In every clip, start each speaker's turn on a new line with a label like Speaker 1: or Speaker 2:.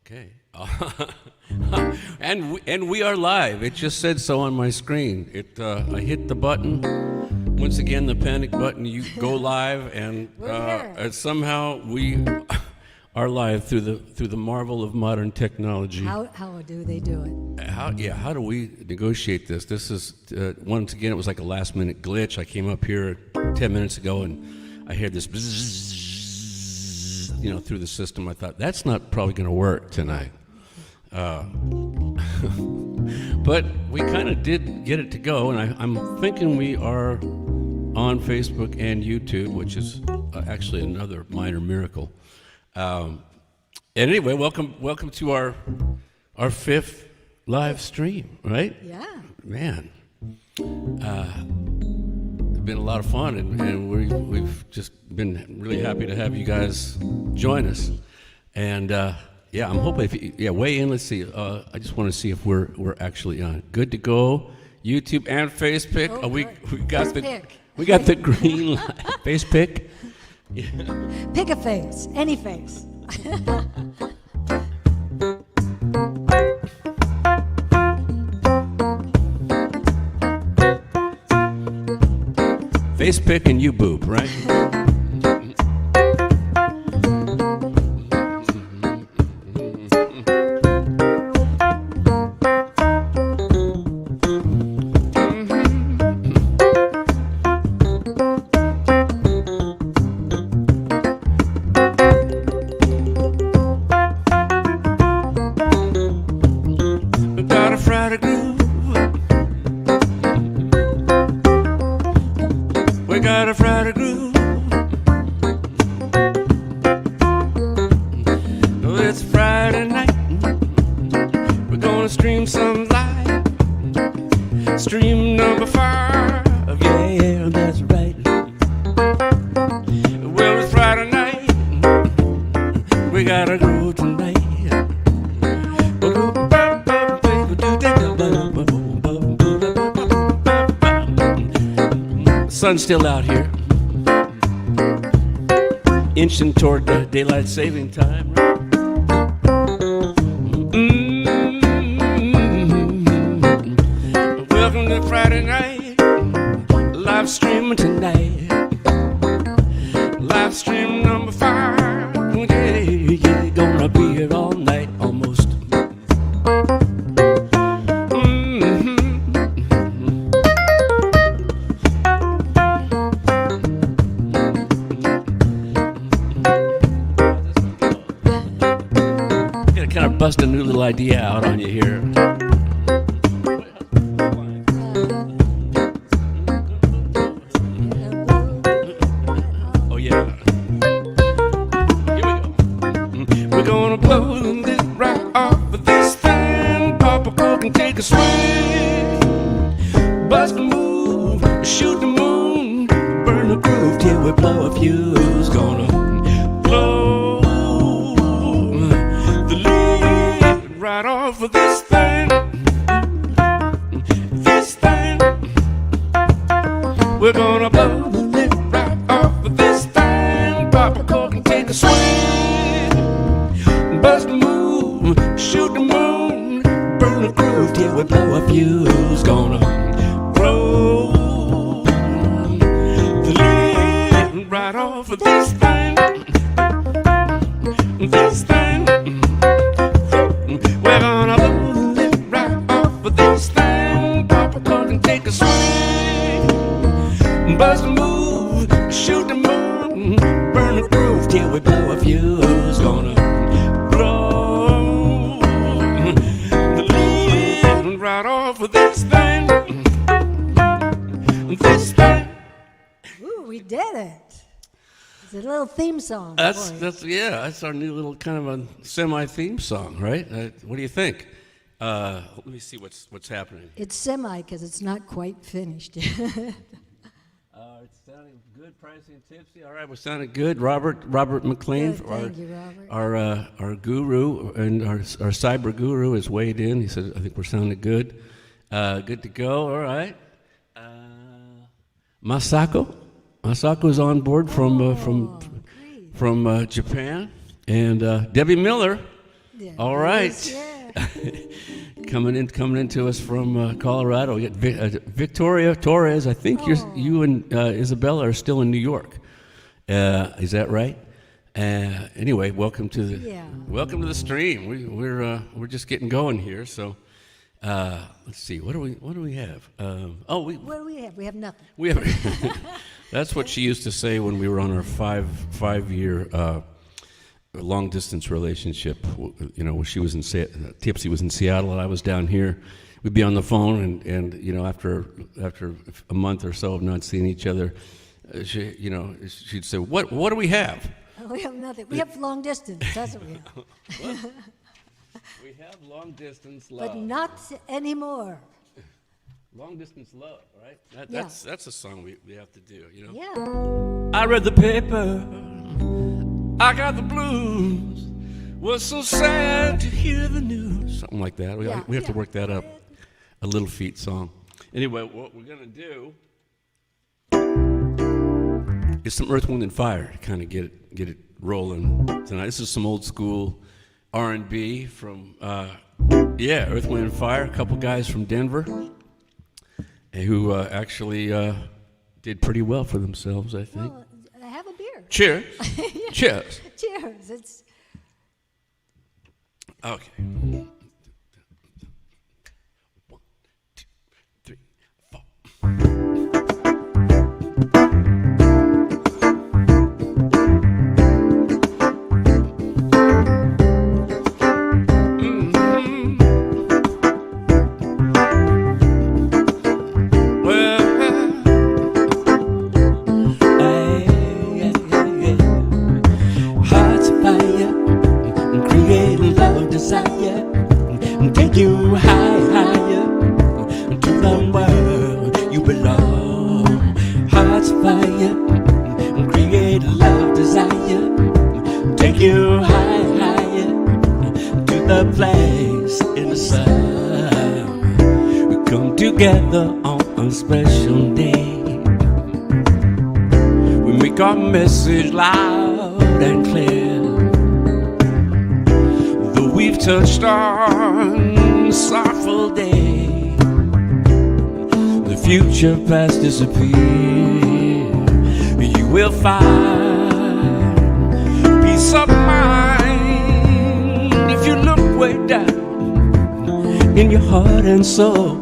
Speaker 1: Okay. And we are live. It just said so on my screen. I hit the button. Once again, the panic button. You go live, and somehow we are live through the marvel of modern technology.
Speaker 2: How do they do it?
Speaker 1: How do we negotiate this? This is once again, it was like a last minute glitch. I came up here 10 minutes ago, and I heard this bzzz, through the system. I thought that's not probably going to work tonight. But we kind of did get it to go, and I'm thinking we are on Facebook and YouTube, which is actually another minor miracle. And anyway, welcome to our fifth live stream, right?
Speaker 2: Yeah.
Speaker 1: Man, it's been a lot of fun, and we've just been really happy to have you guys join us. And I'm hoping weigh in. Let's see. I just want to see if we're actually on. Good to go. YouTube and Facebook.
Speaker 2: Oh,
Speaker 1: we
Speaker 2: Face
Speaker 1: got the green light. Face pick. Yeah.
Speaker 2: Pick a face, any face.
Speaker 1: Face pick and you boob, right? Sun's still out here, inching toward the daylight saving time. Welcome to Friday night, live streaming tonight, live stream number 5. Yeah, gonna be here all night almost. Bust a new little idea out on you here. Oh yeah. Here we go. We're gonna blow this right off of this thing. Pop a cork and take a swing. Bust a move, shoot the moon, burn the groove till we blow a fuse. Gonna blow right off of this thing, we're gonna blow the lid right off of this thing. Pop a cork and take a swing, bust a move, shoot the moon, burn the groove till we blow a fuse. Gonna blow the lid right off of this thing, we're gonna blow the lid right off of this thing. Pop a cork and take a swing, bust a move, shoot the moon, burn the groove till we blow a fuse. Gonna blow the lid right off of this thing.
Speaker 2: Ooh, we did it. It's a little theme song.
Speaker 1: That's our new little kind of a semi-theme song, right? What do you think? Let me see what's happening.
Speaker 2: It's semi because it's not quite finished.
Speaker 1: It's sounding good, pricey and tipsy. All right, we're sounding good. Robert McLean,
Speaker 2: Good, thank you, Robert.
Speaker 1: our guru and our cyber guru has weighed in. He said, "I think we're sounding good, good to go." All right, Masako is on board from Japan, and Debbie Miller
Speaker 2: Yeah,
Speaker 1: All right.
Speaker 2: Yeah.
Speaker 1: coming into us from Colorado. We got Victoria Torres. I think you and Isabella are still in New York. Is that right? Anyway, welcome to the stream. We're just getting going here. So let's see. What do we have?
Speaker 2: What do we have? We have nothing.
Speaker 1: We have. That's what she used to say when we were on our five-year long distance relationship. You know, when she was in Tipsy was in Seattle and I was down here. We'd be on the phone, and you know, after a month or so of not seeing each other, she'd say, "What do we have?"
Speaker 2: We have nothing. We have long distance. That's what we have.
Speaker 1: We have long distance love,
Speaker 2: but not anymore.
Speaker 1: Long distance love, right?
Speaker 2: Yeah.
Speaker 1: That's a song we have to do. You know.
Speaker 2: Yeah.
Speaker 1: I read the paper. I got the blues. Was so sad to hear the news. Something like that. We have to work that up. A Little Feat song. Anyway, what we're gonna do is some Earth, Wind, and Fire to kind of get it rolling tonight. This is some old school R&B from Earth, Wind, and Fire. A couple guys from Denver who actually did pretty well for themselves, I think.
Speaker 2: Well, have a beer.
Speaker 1: Cheers. Cheers.
Speaker 2: Cheers. It's
Speaker 1: okay. 1, 2, 3, 4. Take you higher to the world you belong. Hearts fire, create love, desire. Take you higher to the place in the sun. We come together on a special day. We make our message loud and clear. We've touched on sorrowful day. The future past disappear. You will find peace of mind if you look way down in your heart and soul.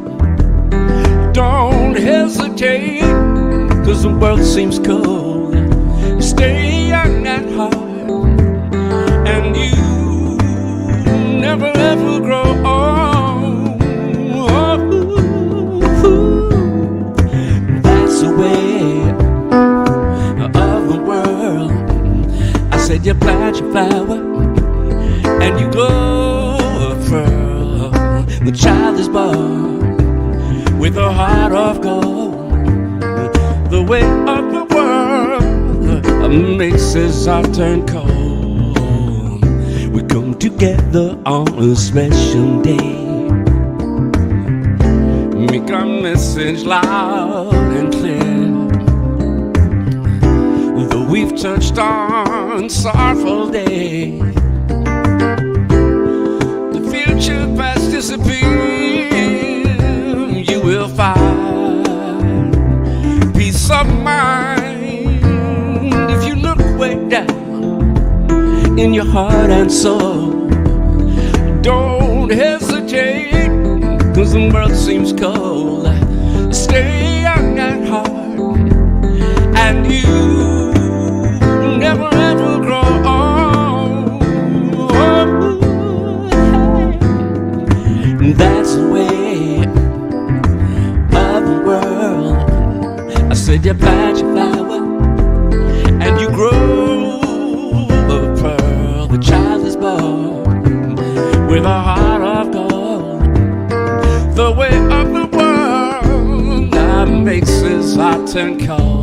Speaker 1: Don't hesitate, 'cause the world seems cold. Stay young at heart, and you never ever grow old. That's the way of the world. I said you plant your flower and you grow a pearl. The child is born with a heart of gold. The way of the world makes his heart turn cold. We come together on a special day. Make our message loud and clear. Though we've touched on sorrowful day, the future past disappear. You will find peace of mind if you look way down in your heart and soul. Don't hesitate, 'cause the world seems cold. Stay young at heart, and you never ever grow old. That's the way of the world. I said you plant your flower and you grow a pearl. The child is born with a heart of gold. The way of the world that makes his heart turn cold.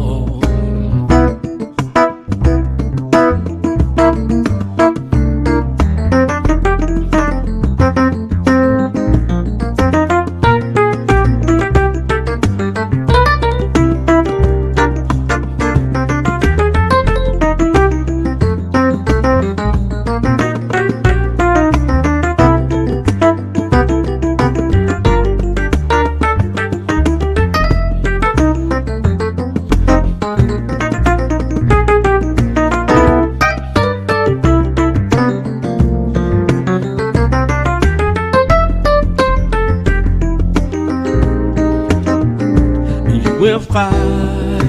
Speaker 1: find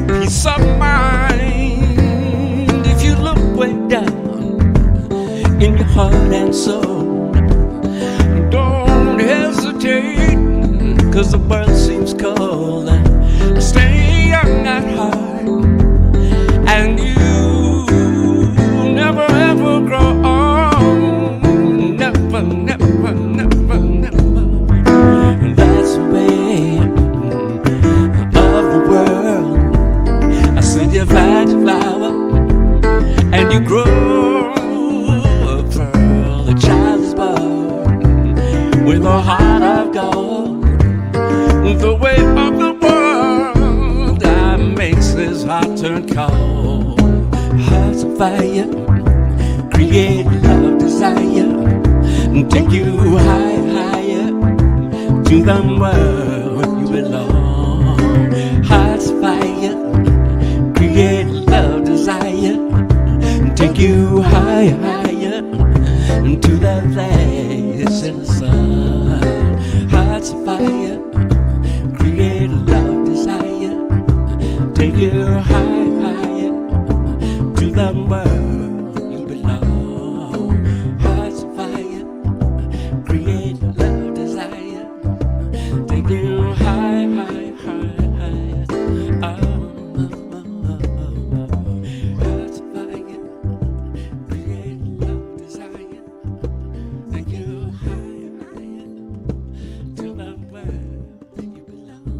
Speaker 1: peace of mind if you look way down in your heart and soul. Don't hesitate, 'cause the world seems cold. Stay young at heart, and you never ever grow old. Never, never, never, never. And that's the way of the world. I see you find your flower, and you grow a pearl. The child is born with a heart of gold. The way of the world that makes his heart turn cold. Hearts of fire, create love, desire, and take you higher, higher to the world you belong. Hearts of fire, create love, desire, and take you higher, higher to the place in the sun. Hearts of fire, create love, desire, take you higher, higher to the world you belong. Hearts of fire, create love, desire, take you higher, higher, higher. Hearts of fire, create love, desire, take you higher, higher to the world that you belong.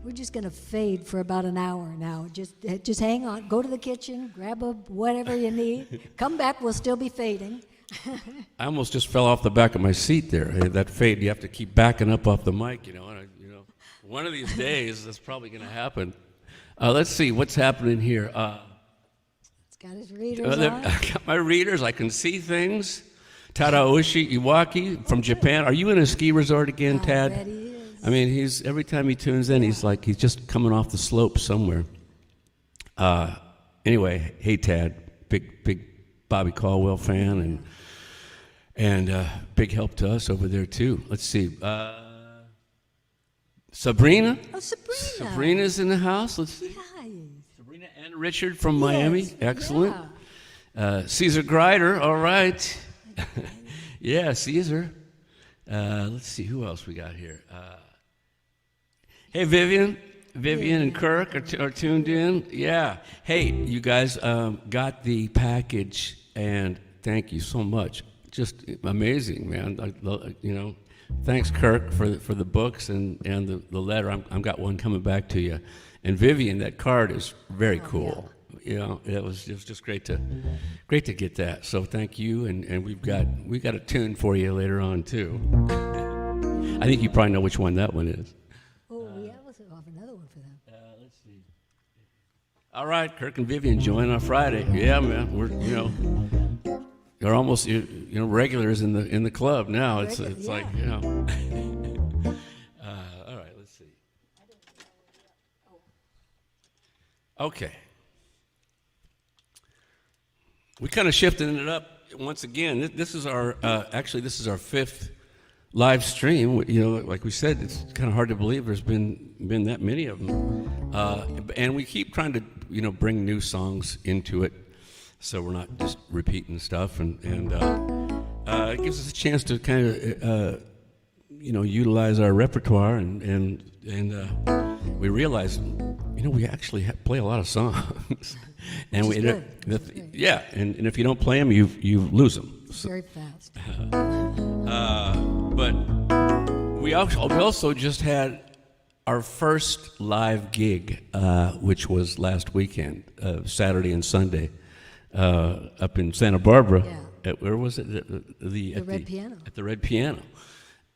Speaker 2: We're just going to fade for about an hour now. Just hang on. Go to the kitchen, grab a whatever you need. Come back. We'll still be fading.
Speaker 1: I almost just fell off the back of my seat there. That fade, you have to keep backing up off the mic, you know. And one of these days, that's probably going to happen. Let's see what's happening here.
Speaker 2: It's got his readers
Speaker 1: I
Speaker 2: on.
Speaker 1: got my readers. I can see things. Tadaoshi Iwaki from Japan. Are you in a ski resort again,
Speaker 2: I
Speaker 1: Tad?
Speaker 2: bet he is.
Speaker 1: I mean, he's every time he tunes in, he's like he's just coming off the slope somewhere. Anyway, hey Tad, big Bobby Caldwell fan, and big help to us over there too. Let's see, Sabrina.
Speaker 2: Oh, Sabrina.
Speaker 1: Sabrina's in the house. Let's see,
Speaker 2: Hi.
Speaker 1: Sabrina and Richard from Miami.
Speaker 2: Yes,
Speaker 1: Excellent.
Speaker 2: yeah.
Speaker 1: Caesar Grider. All right. Yeah, Caesar. Let's see who else we got here. Hey, Vivian and Kirk are tuned in. Yeah. Hey, you guys got the package, and thank you so much. Just amazing, man. Thanks, Kirk, for the books and the letter. I've got one coming back to you. And Vivian, that card is very cool. Yeah. It was just great to get that. So thank you, and we've got a tune for you later on too. I think you probably know which one that one is.
Speaker 2: Oh, yeah, let's have another one for them.
Speaker 1: Let's see. All right, Kirk and Vivian join on Friday. Yeah, man, you're almost regulars in the club now. It's like all right, let's see. Okay. We kind of shifted it up once again. This is our fifth live stream. Like we said, it's kind of hard to believe there's been that many of them, and we keep trying to bring new songs into it, so we're not just repeating stuff, and it gives us a chance to kind of utilize our repertoire, and we realize we actually play a lot of songs. And and if you don't play them, you lose them.
Speaker 2: Very fast.
Speaker 1: But we also just had our first live gig, which was last weekend, Saturday and Sunday, up in Santa Barbara.
Speaker 2: Yeah.
Speaker 1: Where was it?
Speaker 2: The Red Piano.
Speaker 1: At the Red Piano.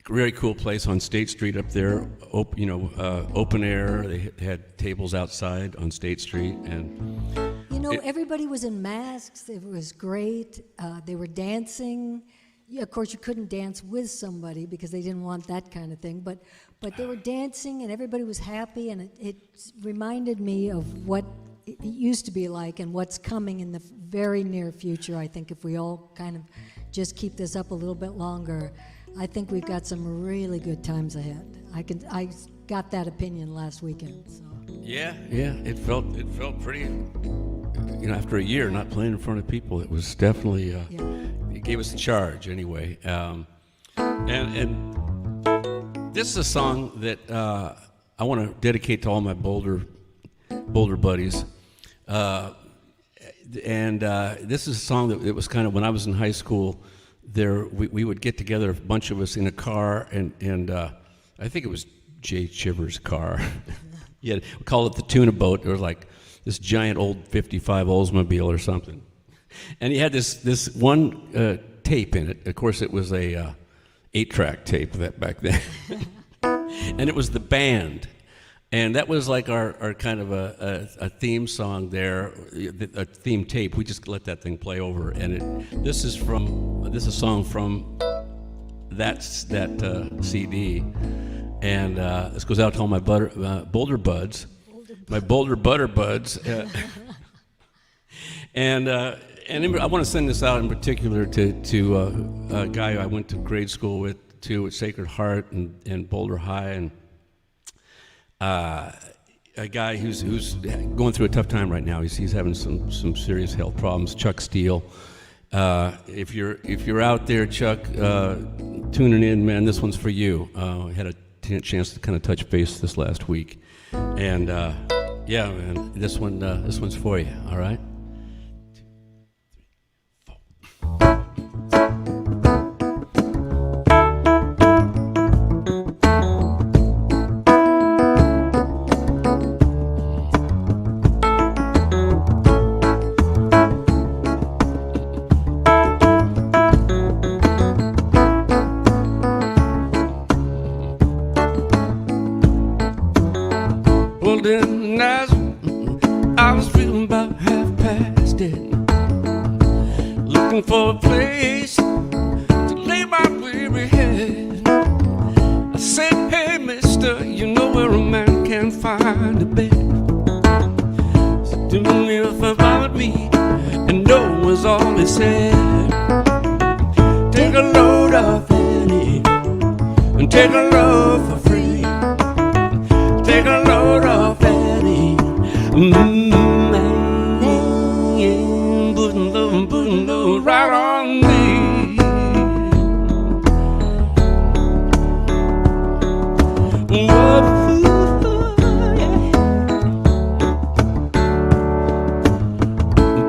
Speaker 1: Very cool place on State Street up there. Open air. They had tables outside on State Street, and
Speaker 2: everybody was in masks. It was great. They were dancing. Of course, you couldn't dance with somebody because they didn't want that kind of thing. But they were dancing, and everybody was happy. And it reminded me of what it used to be like and what's coming in the very near future. I think if we all kind of just keep this up a little bit longer, I think we've got some really good times ahead. I got that opinion last weekend. So.
Speaker 1: Yeah, it felt pretty. After a year not playing in front of people, it was definitely it gave us a charge anyway. And this is a song that I want to dedicate to all my Boulder buddies. And this is a song that it was kind of when I was in high school. We would get together, a bunch of us in a car, and I think it was Jay Chivers' car. We called it the tuna boat. It was like this giant old 55 Oldsmobile or something. And he had this one tape in it. Of course, it was a 8-track tape that back then. And it was the band. And that was like our kind of a theme song there, a theme tape. We just let that thing play over. And this is a song from that CD. And this goes out to all my Boulder buds, my Boulder butter buds. And I want to send this out in particular to a guy I went to grade school with, too, at Sacred Heart and Boulder High, and a guy who's going through a tough time right now. He's having some serious health problems. Chuck Steele. If you're out there, Chuck, tuning in, man, this one's for you. I had a chance to kind of touch base this last week, and yeah, man, this one's for you. All right. I was feeling about half past it, looking for a place to lay my weary head. I said, hey mister, you know where a man can find a bed. So do me a favor with me, and no was all he said. Take a load off Annie, and take a load for free. Take a load off Annie. Putting load right on me.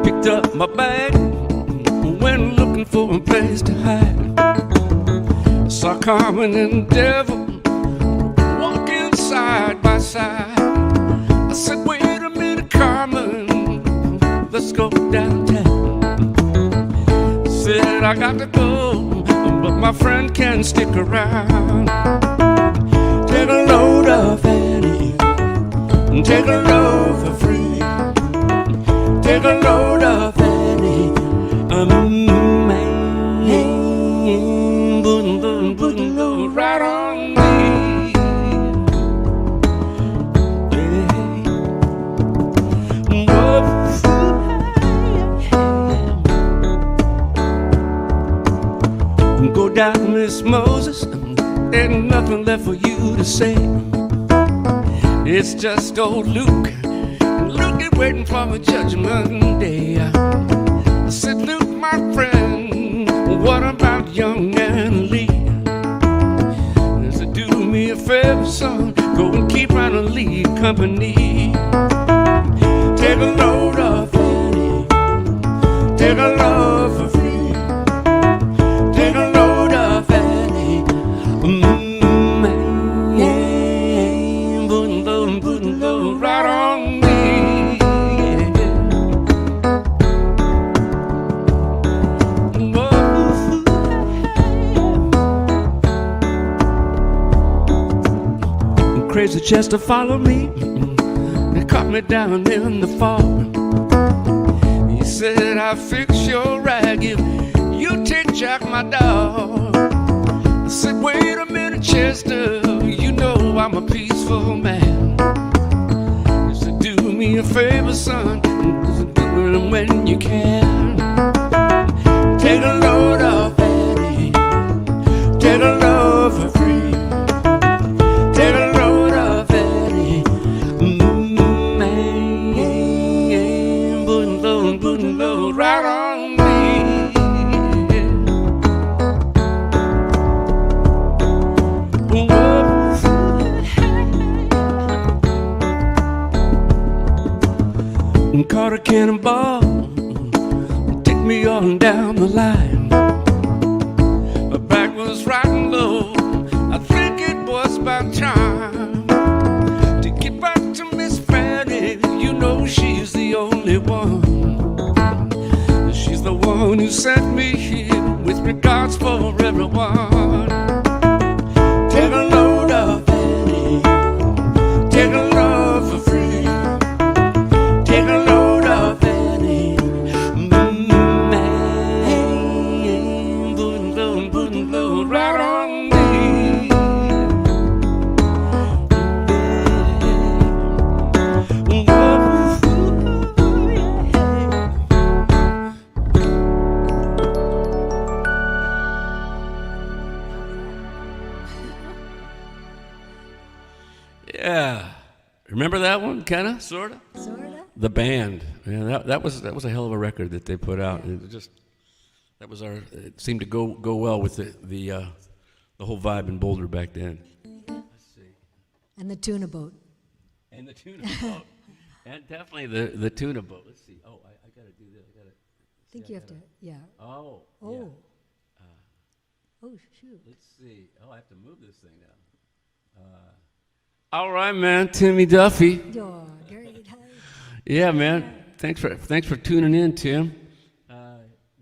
Speaker 1: Picked up my bag, went looking for a place to hide. I saw Carmen and Devil walking side by side. I said, wait a minute, Carmen, let's go downtown. I said, I got to go, but my friend can stick around. Take a load off Annie, take a load for free. Take a load off Annie, putting load right on me. Go down, Miss Moses, ain't nothing left for you to say. It's just old Luke is waiting for the judgment day. I said, Luke, my friend, what about young Anna Lee? I said, do me a favor, son, go and keep out and leave company. Take a load off Annie, take a load for free. Take a load off Annie, putting load right on me. Crazy Chester followed me, they caught me down in the fall. He said, I'll fix your rag if you take Jack, my dog. I said, wait a minute, Chester, you know I'm a peaceful man. He said, do me a favor, son, do it when you can. Take a load off take a load for free. Take a load of Eddie. Man, putting load right on me. Caught a cannonball, take me on down the line. My back was riding low, I think it was about time to get back to Miss Fanny. You know she's the only one. She's the one who sent me here with regards for everyone. Take a load of Fanny, take a load for free. Take a load of Fanny, man, putting load right on me. Yeah, remember that one, kinda, sorta.
Speaker 2: Sorta.
Speaker 1: The band, yeah, that was a hell of a record that they put out. It just it seemed to go well with the whole vibe in Boulder back then. Let's see.
Speaker 2: And the tuna boat.
Speaker 1: And the tuna boat, and definitely the tuna boat. Let's see. Oh, I gotta do this.
Speaker 2: I think you have to, yeah.
Speaker 1: Oh.
Speaker 2: Oh.
Speaker 1: Yeah.
Speaker 2: Oh, shoot.
Speaker 1: Let's see. Oh, I have to move this thing now. All right, man. Timmy Duffy.
Speaker 2: You're great. Hi.
Speaker 1: Yeah, man. Thanks for tuning in, Tim.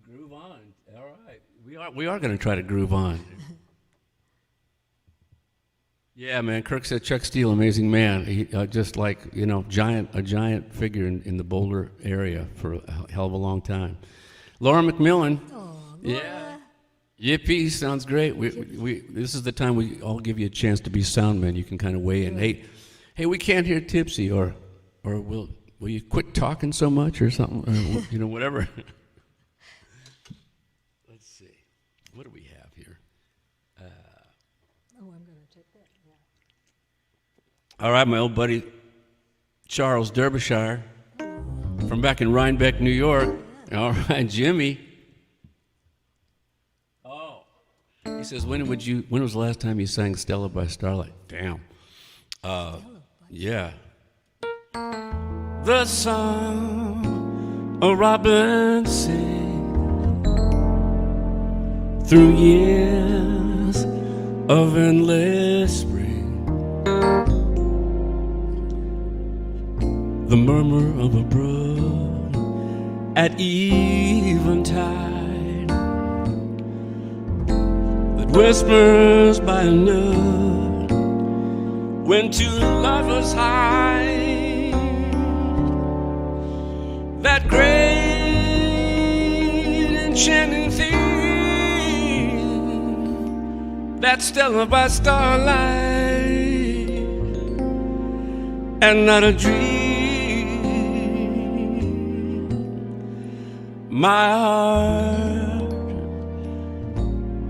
Speaker 1: Groove on. All right, we are going to try to groove on. Yeah, man. Kirk said Chuck Steele, amazing man. He just like a giant figure in the Boulder area for a hell of a long time. Laura McMillan.
Speaker 2: Oh,
Speaker 1: Yeah. Yippee, sounds great. We this is the time we all give you a chance to be sound men. You can kind of weigh in. Hey, we can't hear Tipsy, or will you quit talking so much or something? Or, whatever. Let's see. What do we have here?
Speaker 2: I'm going to take that. Yeah.
Speaker 1: All right, my old buddy Charles Derbyshire from back in Rhinebeck, New York. All right, Jimmy. He says, when was the last time you sang Stella by Starlight? Damn. Yeah. The song of robin sing through years of endless spring. The murmur of a brook at eventide whispers by a nook when two lovers hide. That great enchanting thing, that Stella by starlight, and not a dream. My heart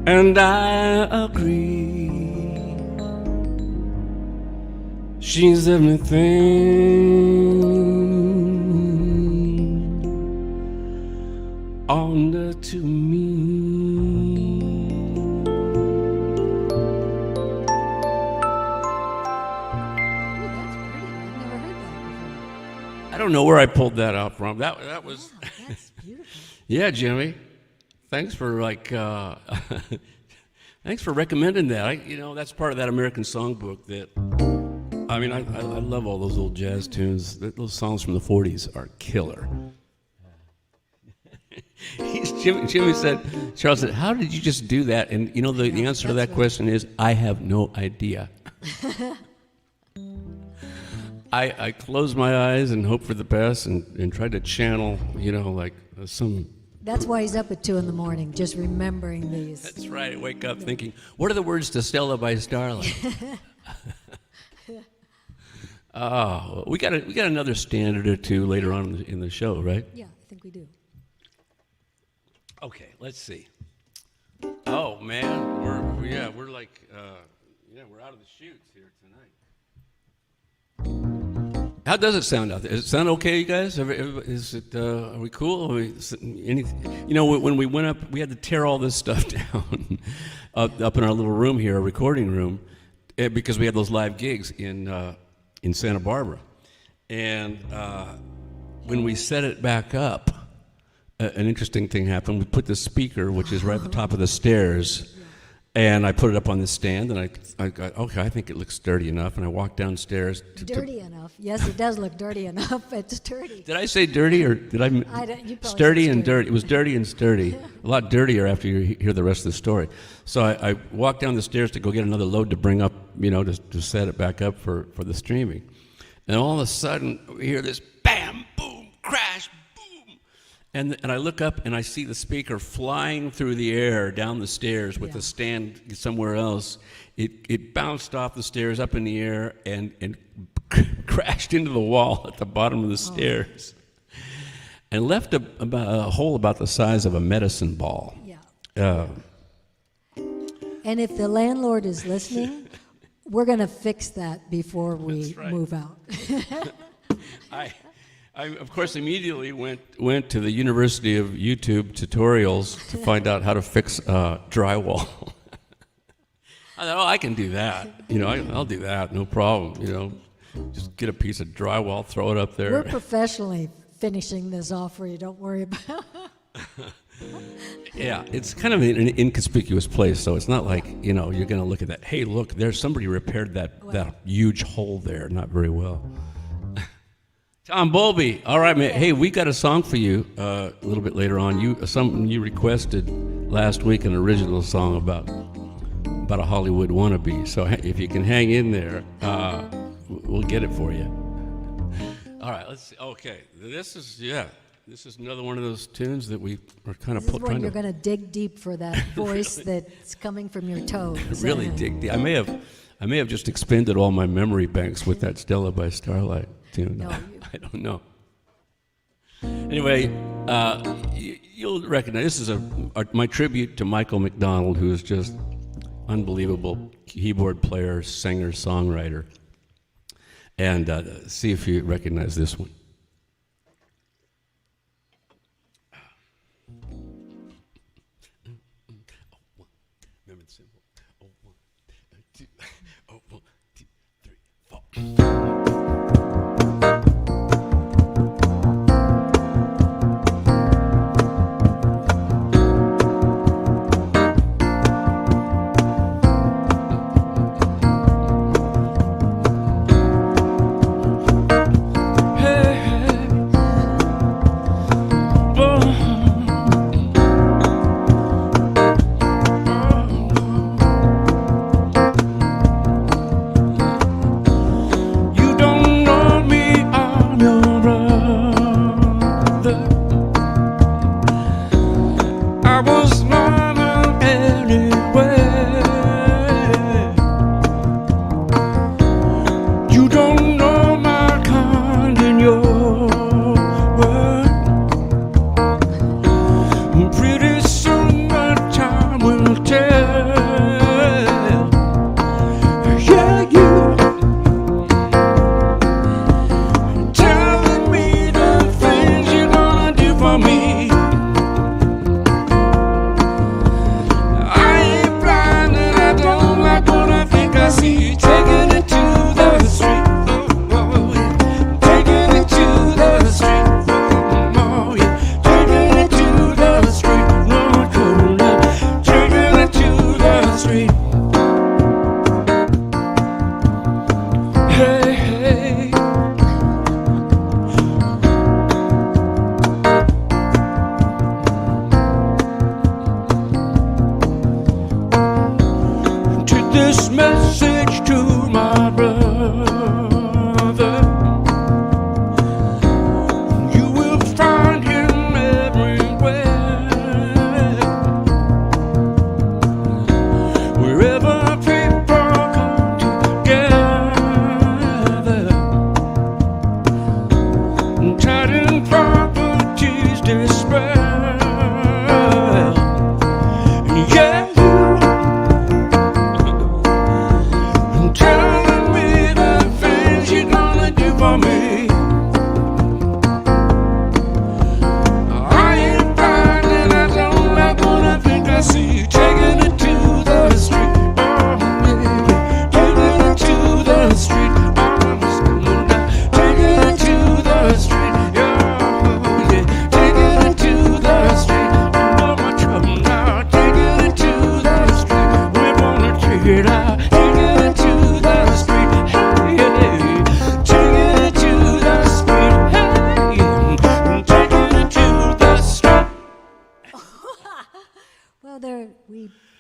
Speaker 1: and I agree, she's everything on to me.
Speaker 2: Ooh, that's pretty. I've never heard that before.
Speaker 1: I don't know where I pulled that out from. That was
Speaker 2: Wow, that's beautiful.
Speaker 1: Yeah, Jimmy. Thanks for thanks for recommending that. That's part of that American Songbook that, I love all those old jazz tunes. Those songs from the 40s are killer. Jimmy said, Charles said, how did you just do that? And the answer to that question is, I have no idea. I close my eyes and hope for the best and try to channel, some...
Speaker 2: That's why he's up at 2 a.m, just remembering these.
Speaker 1: That's right. I wake up thinking, what are the words to Stella by Starlight? Oh, we got another standard or two later on in the show, right?
Speaker 2: Yeah, I think we do.
Speaker 1: Okay, let's see. Oh man, yeah, we're like, we're out of the chutes here tonight. How does it sound out there? Does it sound okay, you guys? Is it? Are we cool? When we went up, we had to tear all this stuff down up in our little room here, our recording room, because we had those live gigs in Santa Barbara, and when we set it back up, an interesting thing happened. We put the speaker, which is right at the top of the stairs. And I put it up on the stand, and I got, okay, I think it looks dirty enough. And I walked downstairs.
Speaker 2: Dirty enough. Yes, it does look dirty enough. It's dirty.
Speaker 1: Did I say dirty, or did I?
Speaker 2: You probably
Speaker 1: sturdy
Speaker 2: said
Speaker 1: and dirty. It was dirty and sturdy. A lot dirtier after you hear the rest of the story. So I walked down the stairs to go get another load to bring up, to set it back up for the streaming. And all of a sudden, we hear this bam, boom, crash, boom. And I look up and I see the speaker flying through the air down the stairs with the stand somewhere else. It bounced off the stairs up in the air and crashed into the wall at the bottom of the stairs and left a hole about the size of a medicine ball.
Speaker 2: Yeah. And if the landlord is listening, we're going to fix that before we move out.
Speaker 1: I, of course, immediately went to the University of YouTube tutorials to find out how to fix drywall. I thought, I can do that. I'll do that, no problem. Just get a piece of drywall, throw it up there.
Speaker 2: We're professionally finishing this off for you. Don't worry about it.
Speaker 1: Yeah, it's kind of an inconspicuous place, so it's not like, you're going to look at that. Hey, look, there's somebody repaired that huge hole there. Not very well. Tom Bowlby, all right, man. Hey, we got a song for you a little bit later on. Something you requested last week, an original song about a Hollywood wannabe. So if you can hang in there, we'll get it for you. All right, let's see. Okay, this is another one of those tunes that we are kind of
Speaker 2: This is when you're going to dig deep for that voice that's coming from your toes.
Speaker 1: Really dig deep. I may have just expended all my memory banks with that Stella by Starlight tune.
Speaker 2: No,
Speaker 1: I don't know. Anyway, you'll recognize this is my tribute to Michael McDonald, who is just unbelievable keyboard player, singer, songwriter. And see if you recognize this one. Remember the symbol. 1, 2, 1, 2, 3, 4.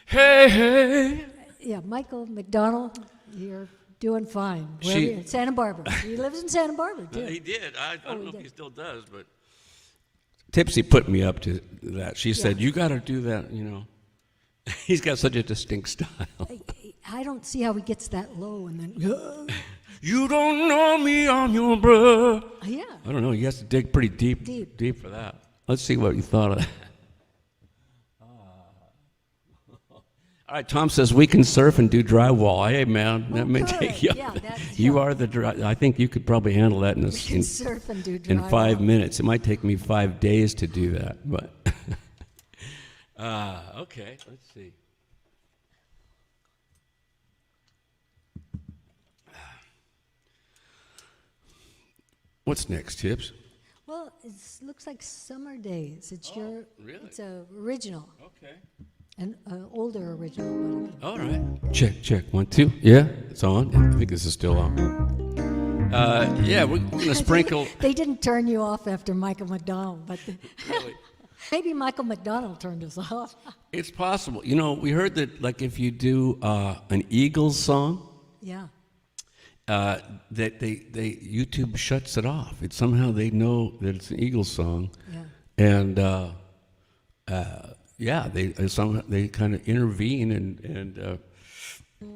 Speaker 1: Hey, hey.
Speaker 2: Yeah, Michael McDonald, you're doing fine.
Speaker 1: She-
Speaker 2: Wherever Santa Barbara. He lives in Santa Barbara, too.
Speaker 1: He did. I don't know if
Speaker 2: did.
Speaker 1: he still does, but Tipsy put me up to that. She said, "You got to do that." You know, he's got such a distinct style.
Speaker 2: I don't see how he gets that low and then,
Speaker 1: You don't know me, I'm your bro.
Speaker 2: yeah.
Speaker 1: I don't know. He has to dig pretty deep,
Speaker 2: Deep.
Speaker 1: for that. Let's see what you thought of that. All right, Tom says we can surf and do drywall. Hey, man, that may
Speaker 2: good.
Speaker 1: take you.
Speaker 2: Yeah, that's-
Speaker 1: You
Speaker 2: yeah.
Speaker 1: are the. I think you could probably handle that
Speaker 2: We can surf and do
Speaker 1: in
Speaker 2: drywall.
Speaker 1: 5 minutes. It might take me 5 days to do that, but okay. Let's see. What's next, Tips?
Speaker 2: Well, it looks like Summer Days. It's your,
Speaker 1: really?
Speaker 2: it's a original,
Speaker 1: Okay.
Speaker 2: an older original.
Speaker 1: All right. Check. 1, 2. Yeah, it's on. I think this is still on. Yeah, we're going to sprinkle.
Speaker 2: They didn't turn you off after Michael McDonald, but
Speaker 1: Really.
Speaker 2: maybe Michael McDonald turned us off.
Speaker 1: It's possible. You know, we heard that, like, if you do an Eagles song,
Speaker 2: Yeah.
Speaker 1: that they YouTube shuts it off. It somehow they know that it's an Eagles song,
Speaker 2: Yeah.
Speaker 1: and yeah, they somehow they kind of intervene, and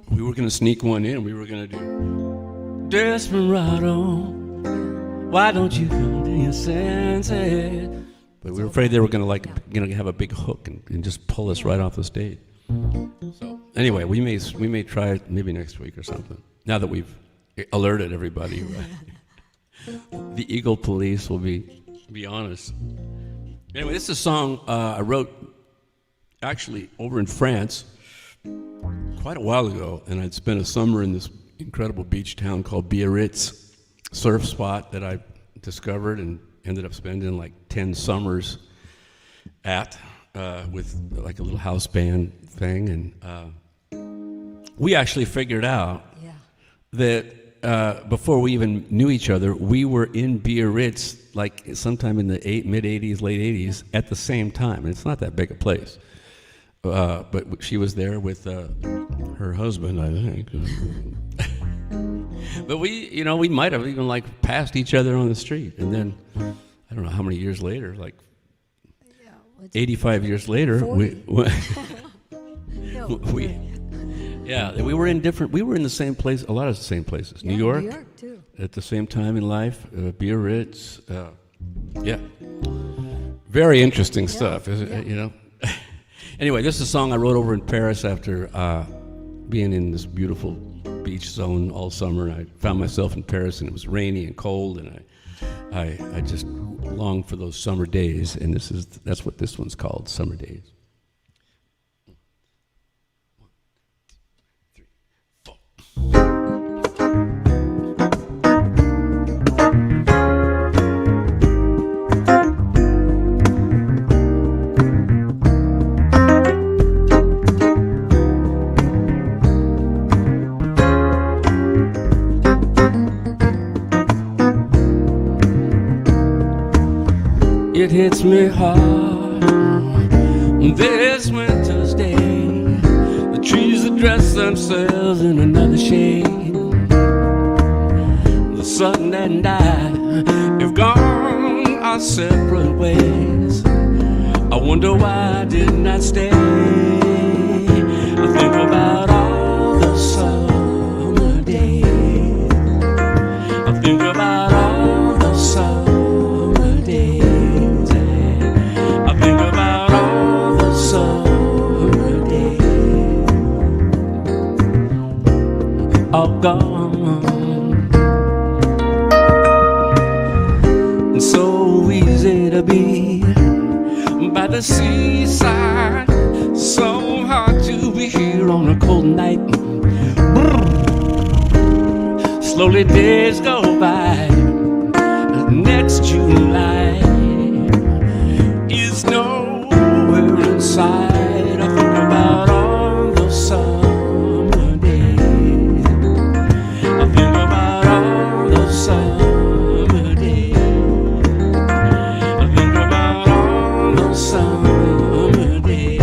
Speaker 1: we were going to sneak one in. We were going to do Desperado. Why don't you come to your senses? But we were afraid they were going to have a big hook and just pull us right off the stage. So anyway, we may try it maybe next week or something. Now that we've alerted everybody, right? The Eagle Police will be honest. Anyway, this is a song I wrote actually over in France quite a while ago, and I'd spent a summer in this incredible beach town called Biarritz, surf spot that I discovered and ended up spending like 10 summers at with like a little house band thing, and we actually figured out
Speaker 2: Yeah.
Speaker 1: that before we even knew each other, we were in Biarritz like sometime in the mid 80s, late 80s at the same time. And it's not that big a place. But she was there with her husband, I think. But we might have even like passed each other on the street. And then, I don't know how many years later, like
Speaker 2: Yeah. What's
Speaker 1: 85 years later,
Speaker 2: 40. No,
Speaker 1: we we were in the same place, a lot of the same places.
Speaker 2: yeah,
Speaker 1: New York,
Speaker 2: New York, too.
Speaker 1: at the same time in life, Biarritz, yeah. Very interesting stuff, isn't it, you know? Anyway, this is a song I wrote over in Paris after being in this beautiful beach zone all summer. And I found myself in Paris, and it was rainy and cold, and I just longed for those summer days, and that's what this one's called, Summer Days. It hits me hard this winter's day. The trees that dress themselves in another shade. The sun and I have gone our separate ways. I wonder why I did not stay. I think about all the summer days. I think about all the summer days. I think about all the summer days. All gone. And so easy to be by the seaside, so hard to be here on a cold night. Slowly days go by. Next July is nowhere in sight. I think about all the summer days. I think about all the summer days. I think about all the summer days.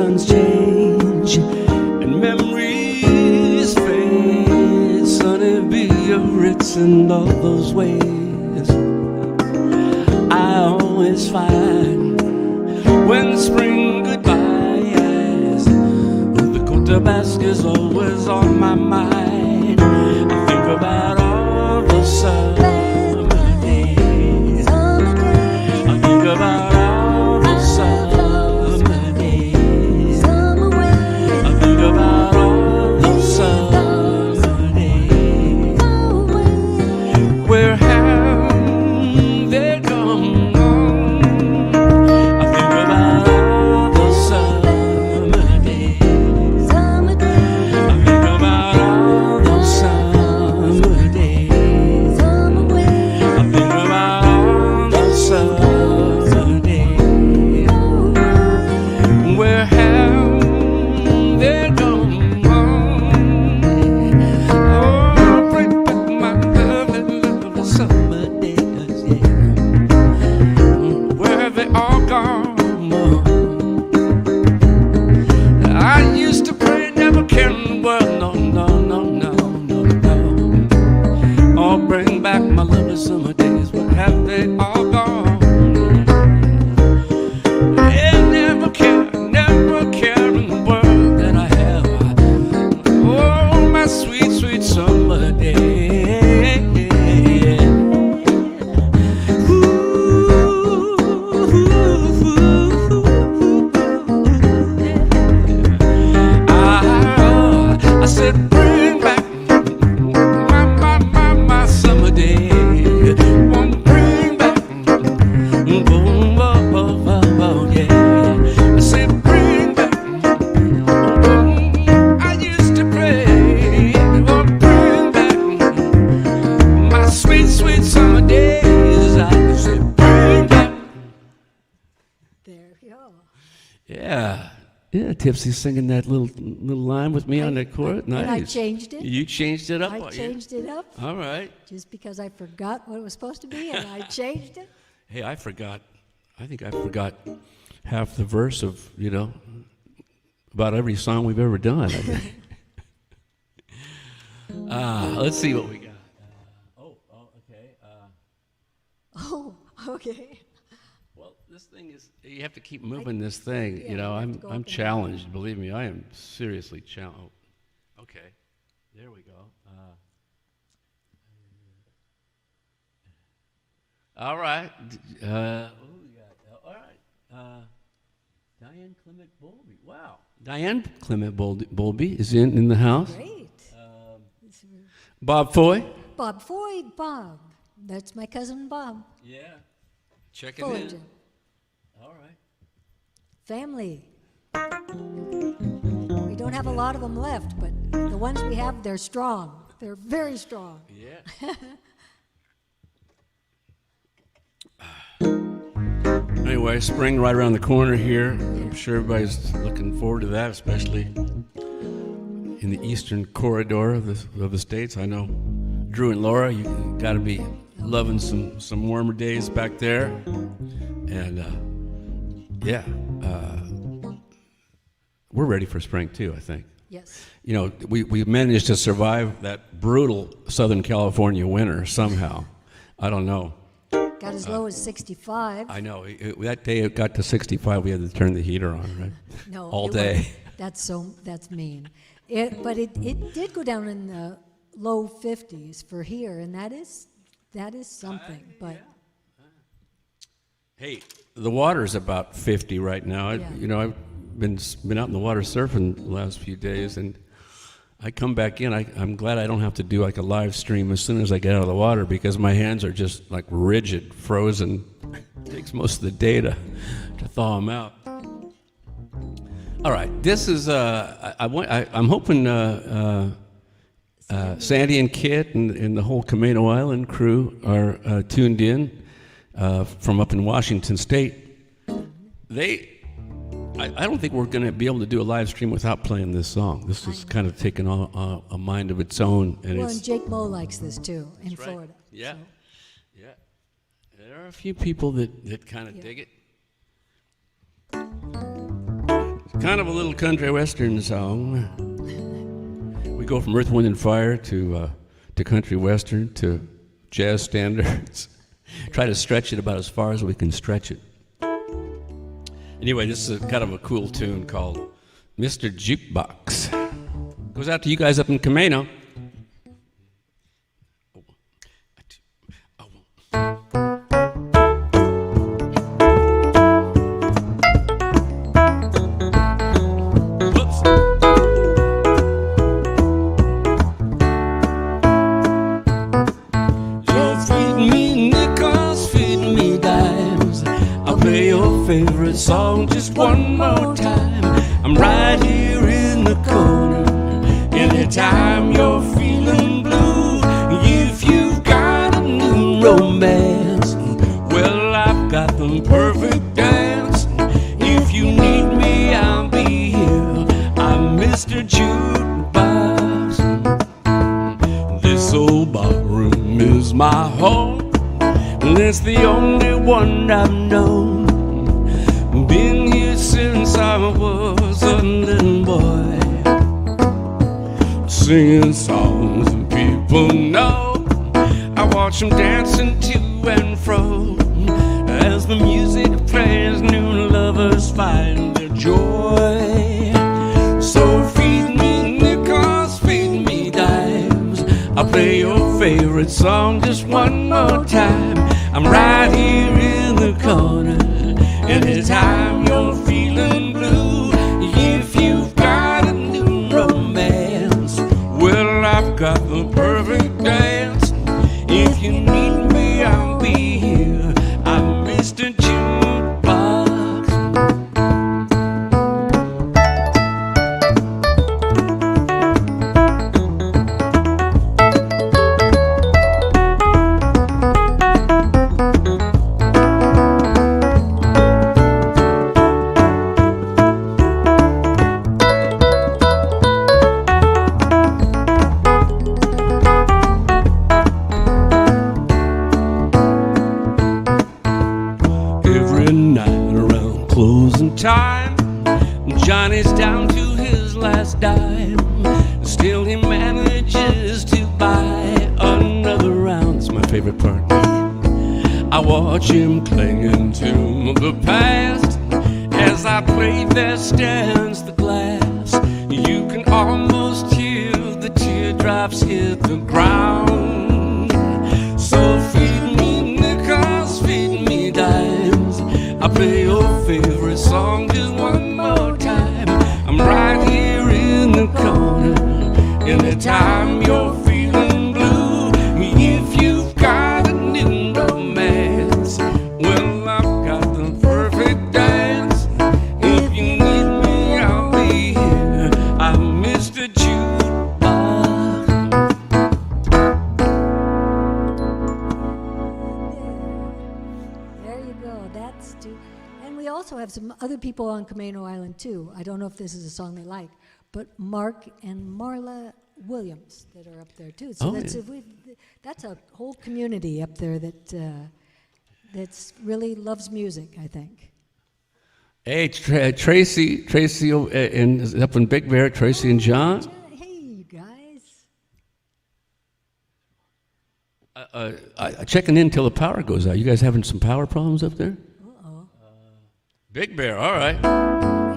Speaker 1: seasons change and memories fade. Sunny Biarritz and all those ways. I always find when spring goodbyes, the Côte Basque is always on my mind. I think about all the summer days. I think about all the summer days. I think about all the summer days. Where have they gone? I think about all the summer days. I think about all the summer days. I think about all the summer days. Where have they gone? Oh, bring back my lovely summer days, yeah. Where have they all gone? I used to pray, never caring the world, no, no, no, no, no, no. Oh, bring back my lovely summer days, where have they all gone? Yeah, never care in the world that I have. Oh, my sweet, sweet summer day. I said, bring back my summer day. Won't bring back, boom, oh, oh, oh, oh, yeah. I said, bring back, I used to pray, won't bring back my sweet, sweet summer days. I said, bring back.
Speaker 2: There you go.
Speaker 1: Yeah. Yeah, Tipsy's singing that little line with me on that chord. Nice.
Speaker 2: And I changed it.
Speaker 1: You changed it up?
Speaker 2: I changed it up
Speaker 1: All right.
Speaker 2: just because I forgot what it was supposed to be, and I changed it.
Speaker 1: Hey, I think I forgot half the verse of, about every song we've ever done, I think. Let's see what we got. Okay.
Speaker 2: Oh, okay.
Speaker 1: Well, this thing is, you have to keep moving this thing.
Speaker 2: Yeah, you have to go up
Speaker 1: I'm
Speaker 2: and
Speaker 1: challenged. Believe me, I am seriously challenged. Oh, okay, there we go. All right. All right. Diane Clement Bowlby. Wow. Diane Clement Bowlby is in the house.
Speaker 2: Great.
Speaker 1: Bob Foy.
Speaker 2: Bob Foy, Bob. That's my cousin Bob.
Speaker 1: Yeah. Check it in.
Speaker 2: Fullerton.
Speaker 1: All right.
Speaker 2: Family. We don't have a lot of them left, but the ones we have, they're strong. They're very strong.
Speaker 1: Yeah. Anyway, spring right around the corner here. I'm sure everybody's looking forward to that, especially in the eastern corridor of the states. I know Drew and Laura, you got to be loving some warmer days back there. And we're ready for spring too, I think.
Speaker 2: Yes.
Speaker 1: We managed to survive that brutal Southern California winter somehow. I don't know.
Speaker 2: Got as low as 65.
Speaker 1: I know. That day it got to 65. We had to turn the heater on, right?
Speaker 2: No,
Speaker 1: all
Speaker 2: it
Speaker 1: day.
Speaker 2: wasn't. That's mean. But it did go down in the low 50s for here, and that is something. But
Speaker 1: Hey, the water's about 50 right now.
Speaker 2: Yeah.
Speaker 1: I've been out in the water surfing the last few days, and I come back in. I'm glad I don't have to do like a live stream as soon as I get out of the water, because my hands are just like rigid, frozen. It takes most of the day to thaw them out. All right, this is I'm hoping Sandy and Kit and the whole Camino Island crew are tuned in from up in Washington State. I don't think we're going to be able to do a live stream without playing this song. This is kind of taking on a mind of its own.
Speaker 2: and Jake Moe likes this too in
Speaker 1: right.
Speaker 2: Florida.
Speaker 1: Yeah,
Speaker 2: so.
Speaker 1: yeah. There are a few people that kind of dig it. Kind of a little country western song. We go from Earth, Wind, and Fire to country western to jazz standards. Try to stretch it about as far as we can stretch it. Anyway, this is kind of a cool tune called Mr. Jukebox. Goes out to you guys up in Camino. Favorite song just one more time. I'm right here in the corner. Anytime you're feeling blue, if you've got a new romance, well, I've got the perfect dance. If you need me, I'll be here. I'm Mr. Jukebox. This old barroom is my home, and it's the only one I've known. Been here since I was a little boy, singing songs and people know. I watch them dancing to and fro as the music plays, new lovers find their joy. So feed me nickels, feed me dimes, I'll play your favorite song just one more time. I'm right here in the corner. Anytime you're feeling blue, if you've got a new romance, well, I've got the perfect dance. If you need me, I'll be here. I'm Mr. Jukebox. Time, Johnny's down to his last dime. Still he manages to buy another round. It's my favorite part. I watch him clinging to the past. As I play, there stands the glass. You can almost hear the teardrops hit the ground. So feed me nickels, feed me dimes, I'll play your favorite song just one more time. I'm right here in the corner. Anytime you're feeling blue, if you've got a new romance, well, I've got the perfect dance. If you need me, I'll be here. I'm Mr. Jukebox.
Speaker 2: There you go. That's too. And we also have some other people on Camano Island too. I don't know if this is a song they like, but Mark and Marla Williams that are up there too. So that's a whole community up there that's really loves music, I think.
Speaker 1: Hey, Tracy, and up in Big Bear, Tracy and John.
Speaker 2: Hey, you guys.
Speaker 1: Checking in till the power goes out. You guys having some power problems up there? Big Bear, all right.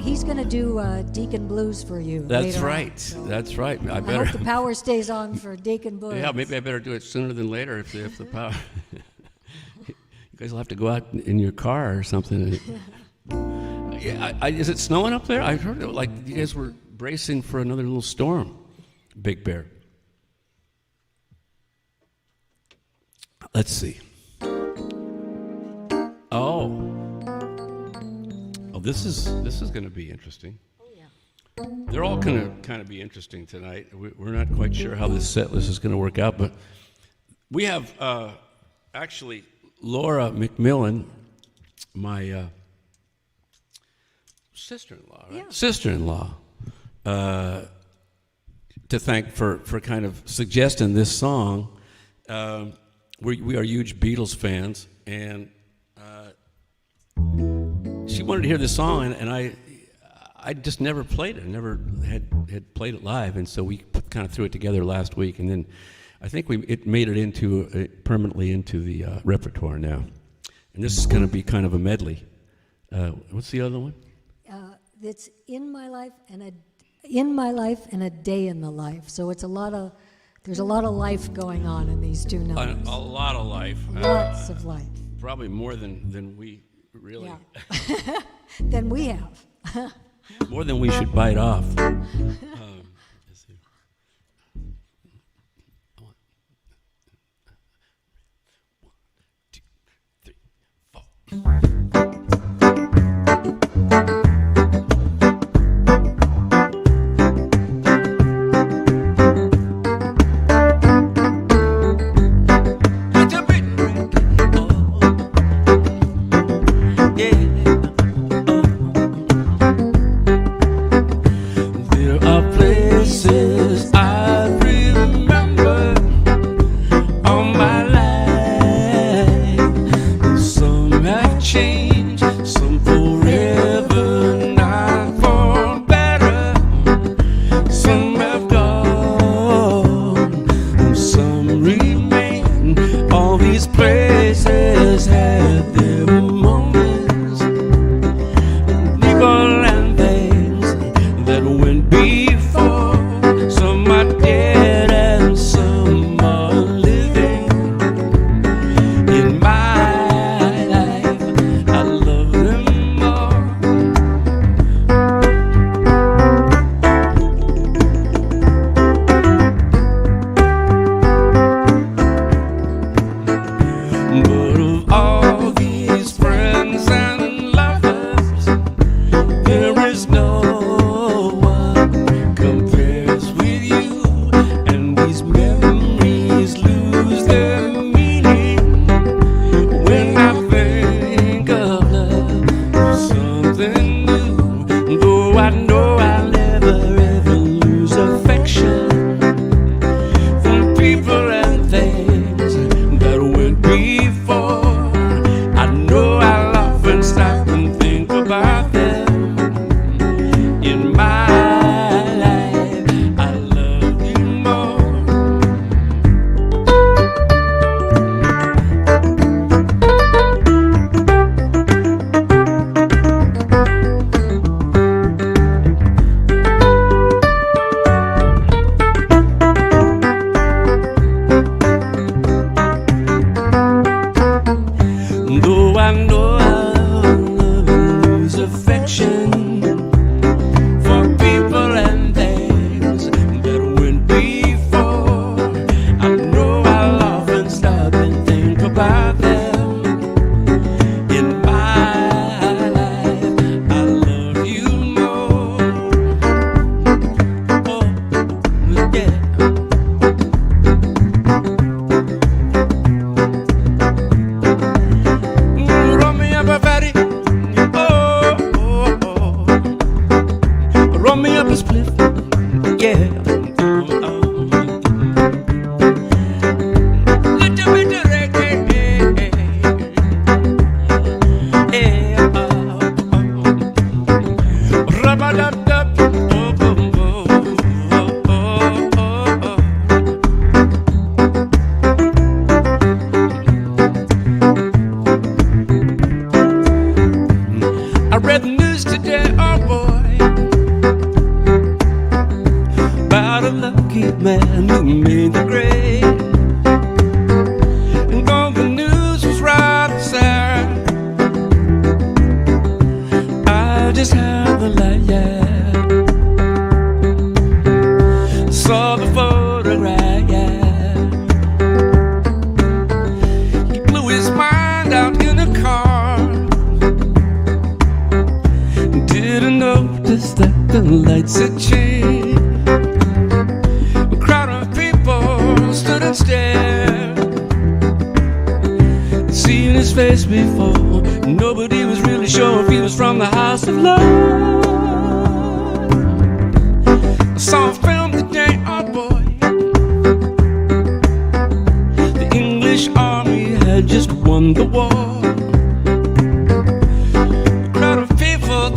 Speaker 2: He's going to do Deacon Blues for you.
Speaker 1: That's
Speaker 2: later
Speaker 1: right.
Speaker 2: on, so
Speaker 1: That's right. I
Speaker 2: I
Speaker 1: better.
Speaker 2: hope the power stays on for Deacon Blues.
Speaker 1: Yeah, maybe I better do it sooner than later if the power. You guys will have to go out in your car or something. Yeah, is it snowing up there? I heard it, like you guys were bracing for another little storm. Big Bear. Let's see. Oh, this is going to be interesting.
Speaker 2: Oh, yeah.
Speaker 1: They're all going to kind of be interesting tonight. We're not quite sure how this set list is going to work out, but we have actually Laura McMillan, my sister-in-law, right?
Speaker 2: Yeah.
Speaker 1: Sister-in-law, to thank for kind of suggesting this song. We are huge Beatles fans, and she wanted to hear this song, and I just never played it. I never had played it live, and so we kind of threw it together last week, and then I think it made it into permanently into the repertoire now. And this is going to be kind of a medley. What's the other one?
Speaker 2: It's in my life and a day in the life. So it's there's a lot of life going on in these two numbers.
Speaker 1: A lot of life.
Speaker 2: Lots of life.
Speaker 1: Probably more than we really.
Speaker 2: Yeah. Than we have.
Speaker 1: More than we should bite off. Let's see. One, two, three, four.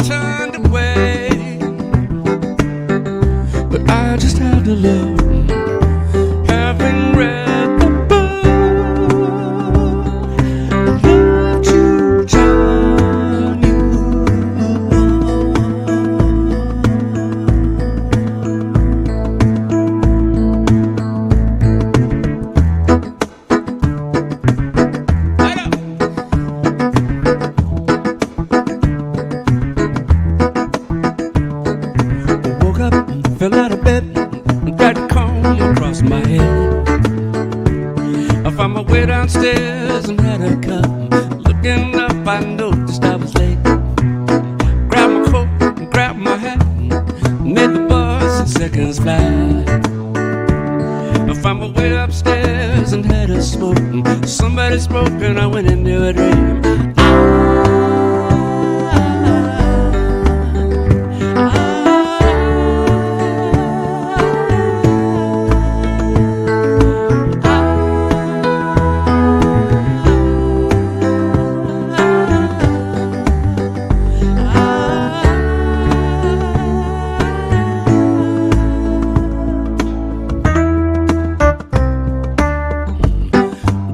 Speaker 1: Turned away. seconds fly. If I'm way upstairs and had a smoke, somebody spoke and I went into a dream.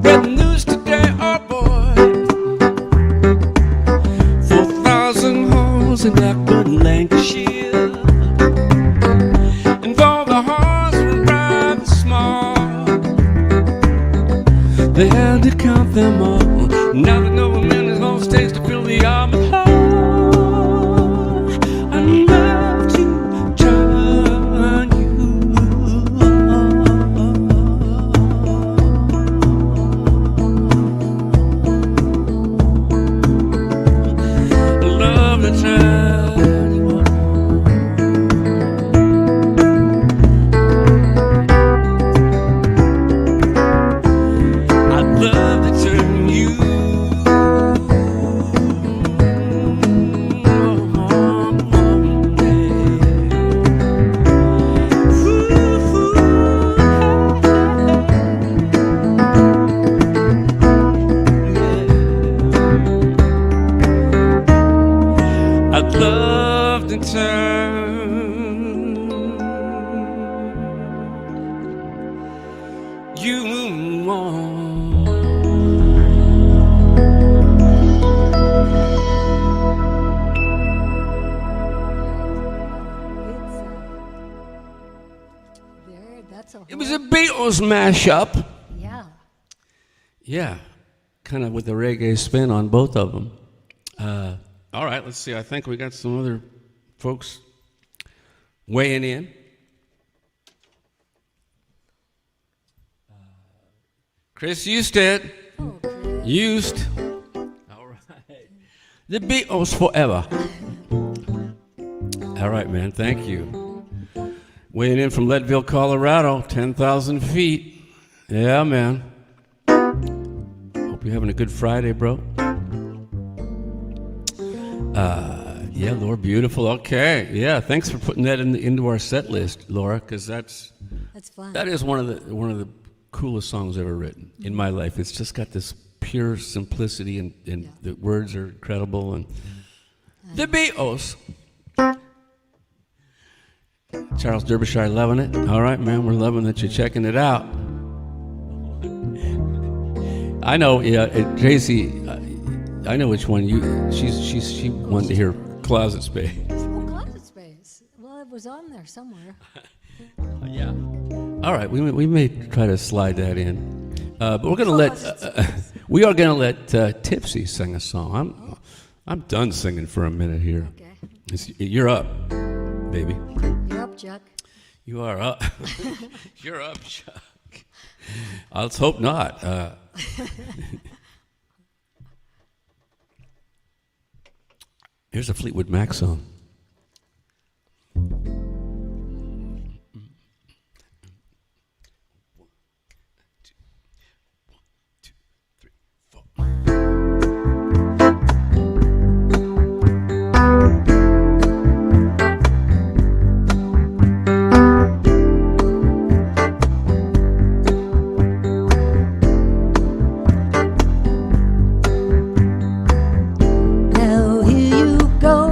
Speaker 1: Red news today, oh boy. 4,000 holes in Blackwood and Lancashire. And though the halls were rather small, they had to count them all. Now that no man is on stage to fill the armored hall, I love to join you. I love to turn you on. I'd love to turn you on one day. I'd love to turn you on.
Speaker 2: That's a
Speaker 1: It was a Beatles mashup.
Speaker 2: yeah.
Speaker 1: Yeah, kind of with the reggae spin on both of them. All right, let's see. I think we got some other folks weighing in. Chris Husted.
Speaker 2: Oh, Chris.
Speaker 1: Used. All right. The Beatles forever. All right, man. Thank you. Weighing in from Leadville, Colorado, 10,000 feet. Yeah, man. Hope you're having a good Friday, bro. Yeah, Laura, beautiful. Okay. Yeah, thanks for putting that into our set list, Laura, because
Speaker 2: That's fun.
Speaker 1: that is one of the coolest songs ever written in my life. It's just got this pure simplicity, and the words are incredible. And the Beatles. Charles Derbyshire loving it. All right, man, we're loving that you're checking it out. I know, yeah, Tracy. I know which one she wanted to hear Closet Space.
Speaker 2: Oh, Closet Space. Well, it was on there somewhere.
Speaker 1: Yeah. All right, we may try to slide that in, but we're gonna we are gonna let Tipsy sing a song. I'm done singing for a minute here.
Speaker 2: Okay.
Speaker 1: You're up, baby.
Speaker 2: You're up, Chuck.
Speaker 1: You are up. You're up, Chuck. Let's hope not. Here's a Fleetwood Mac song.
Speaker 2: Now here you go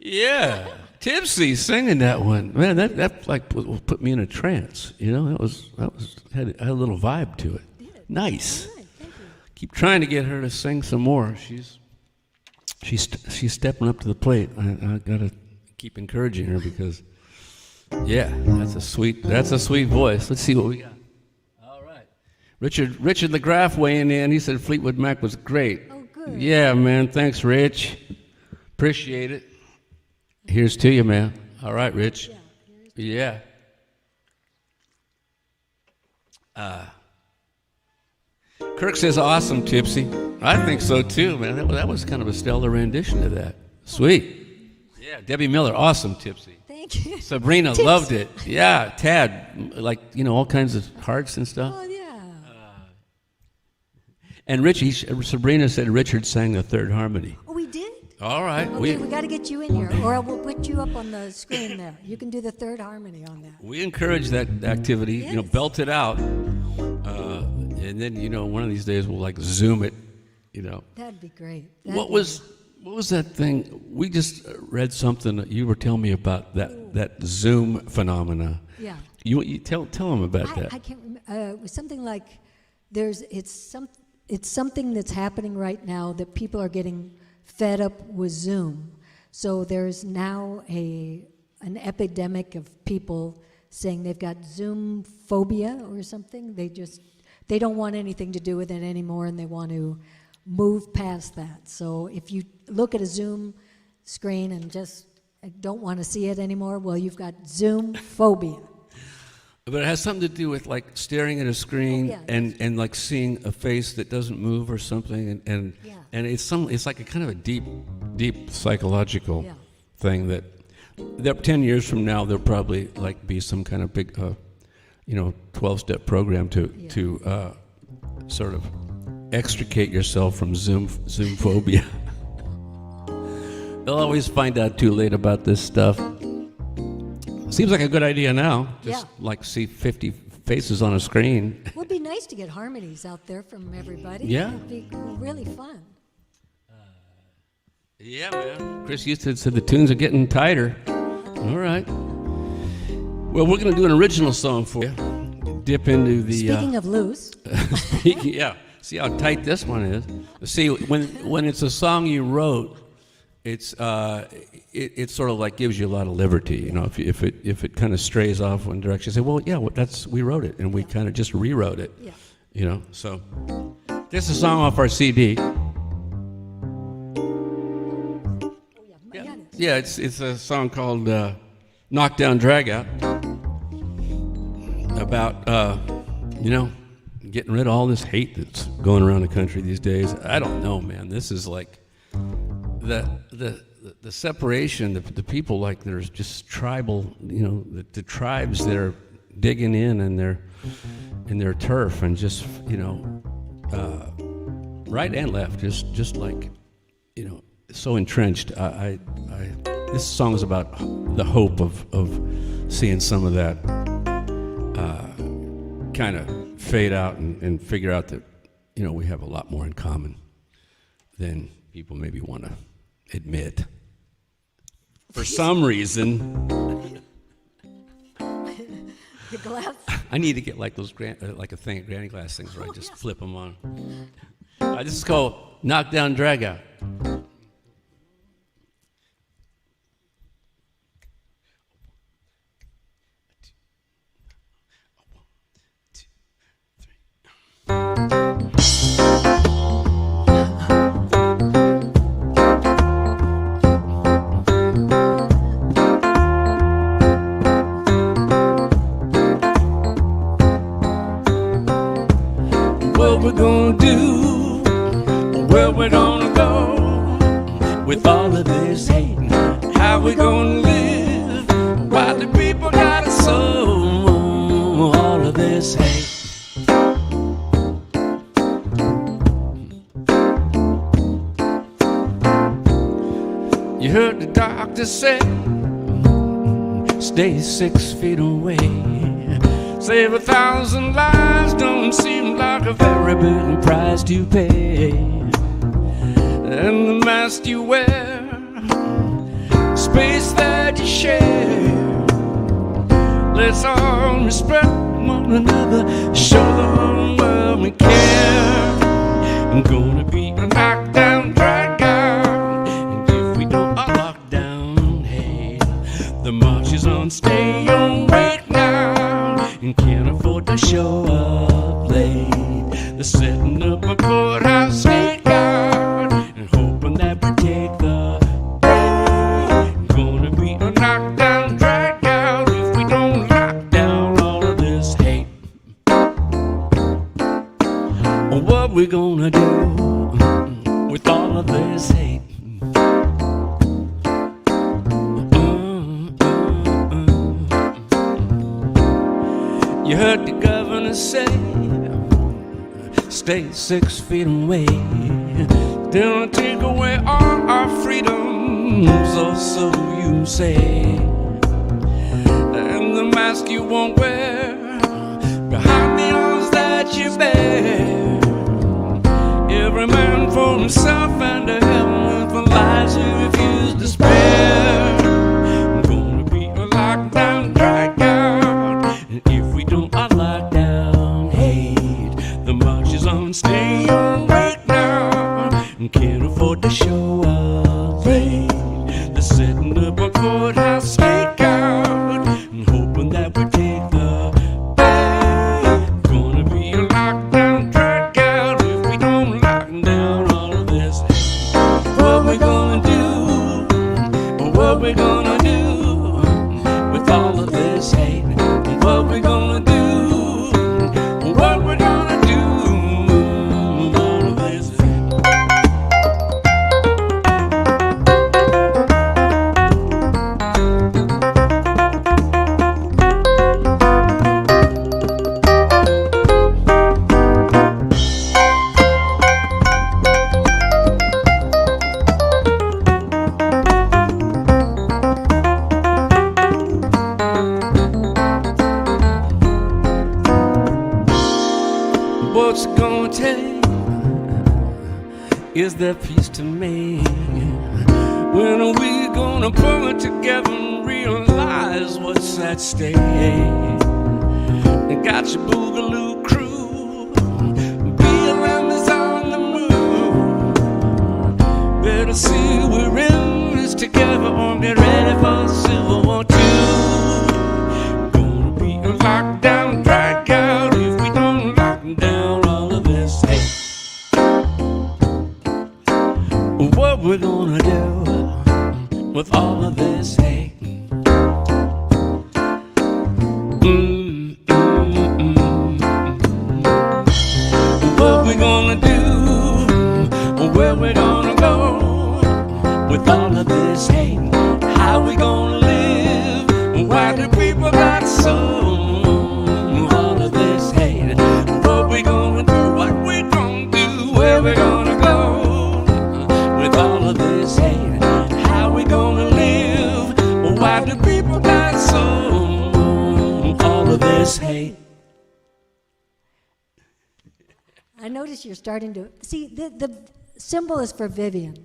Speaker 1: Yeah, Tipsy singing that one, man. That like put me in a trance. You know, had a little vibe to it. Nice.
Speaker 2: All right, thank you.
Speaker 1: Keep trying to get her to sing some more. She's stepping up to the plate. I gotta keep encouraging her because, yeah, that's a sweet voice. Let's see what we got. All right, Richard LeGraff weighing in. He said Fleetwood Mac was great.
Speaker 2: Oh, good.
Speaker 1: Yeah, man. Thanks, Rich. Appreciate it. Here's to you, man. All right, Rich. Yeah. Kirk says, awesome, Tipsy. I think so, too, man. That was kind of a stellar rendition of that. Sweet. Yeah, Debbie Miller, awesome, Tipsy.
Speaker 2: Thank you.
Speaker 1: Sabrina
Speaker 2: Tipsy.
Speaker 1: loved it. Yeah, Tad, like, you know, all kinds of hearts and stuff.
Speaker 2: Oh, yeah.
Speaker 1: And Sabrina said Richard sang the third harmony.
Speaker 2: Oh, we did?
Speaker 1: All right.
Speaker 2: Okay, we got to get you in here, or we'll put you up on the screen there. You can do the third harmony on that.
Speaker 1: We encourage that activity.
Speaker 2: Yes.
Speaker 1: You know, belt it out. And then, you know, one of these days we'll like Zoom it, you know.
Speaker 2: That'd be great.
Speaker 1: What was that thing? We just read something that you were telling me about that Zoom phenomena.
Speaker 2: Yeah.
Speaker 1: You tell them about that.
Speaker 2: I can't remember. It was something like it's something that's happening right now that people are getting fed up with Zoom. So there's now an epidemic of people saying they've got Zoom phobia or something. They don't want anything to do with it anymore, and they want to move past that. So if you look at a Zoom screen and just don't want to see it anymore, well, you've got Zoom phobia.
Speaker 1: But it has something to do with like staring at a screen
Speaker 2: yeah.
Speaker 1: and like seeing a face that doesn't move or something, and
Speaker 2: Yeah.
Speaker 1: it's like a kind of a deep psychological
Speaker 2: Yeah.
Speaker 1: thing that 10 years from now there'll probably like be some kind of big 12-step program to sort of extricate yourself from Zoom phobia. They'll always find out too late about this stuff. Seems like a good idea now. Just like see 50 faces on a screen.
Speaker 2: It would be nice to get harmonies out there from everybody.
Speaker 1: Yeah.
Speaker 2: It would be really fun.
Speaker 1: Yeah, man. Chris Houston said the tunes are getting tighter. All right. Well, we're going to do an original song for you. Dip into the...
Speaker 2: Speaking of loose,
Speaker 1: yeah. See how tight this one is. See, when it's a song you wrote, it sort of like gives you a lot of liberty. You know, if it kind of strays off one direction, you say, well, yeah, we wrote it, and we kind of just rewrote it.
Speaker 2: Yeah.
Speaker 1: You know, so this is a song off our CD. Yeah, it's a song called Knockdown Dragout, about getting rid of all this hate that's going around the country these days. I don't know, man. This is like the separation, the people, like there's just tribal, you know, the tribes that are digging in their turf, and just, you know, right and left, just like, you know, so entrenched. This song is about the hope of seeing some of that kind of fade out and figure out that, you know, we have a lot more in common than people maybe want to admit. For some reason,
Speaker 2: the glass.
Speaker 1: I need to get like those like a thing, granny glass things where I just flip them on. This is called Knockdown Dragout. What we're gonna do, where we're gonna go, with all of this hate, how we gonna live, why the people gotta sow all of this hate. You heard the doctor say, stay 6 feet away. Save 1,000 lives don't seem like a very big price to pay. And the mask you wear space that you share. Let's all respect one another, show the whole world we care. I'm gonna be a knockdown, drag out, and if we don't lock down, hey, the march is on, stay awake now, and can't afford to show up late. They're setting up a courthouse stakeout and hoping that we take the break. Gonna be a knockdown, drag out if we don't lock down all of this hate. What we gonna do with all of this hate? You heard the governor say, stay 6 feet away. They'll take away all our freedoms, or so you say. And the mask you won't wear behind the arms that you bear. Every man for himself and to heaven with the lies he refused to spare. I'm gonna be a lockdown, drag out, and if we don't lock down hate, the march is on, stay awake now, and can't afford to show up late. They're setting up a courthouse stakeout and hoping that we take the bait. Gonna be a lockdown, drag out if we don't lock down all of this. What we gonna do? What we gonna do with all of this hate? What we gonna do? What we gonna do with all of this hate? What's it gonna take? Is there peace to make? When are we gonna pull it together and realize what's at stake? You got your boogaloo crew, BLM is on the move. Better see we're in this together or get ready for Civil War II. Gonna be a lockdown, drag out if we don't lock down all of this hate. What we're gonna do with all of this hate? What we gonna do? Where we gonna go with all of this hate? How we gonna live? Why do people got so all of this hate? What we gonna do? What we gonna do? Where we gonna go with all of this hate? How we gonna live? Why do people got so all of this hate?
Speaker 2: I notice you're starting to see the symbol is for Vivian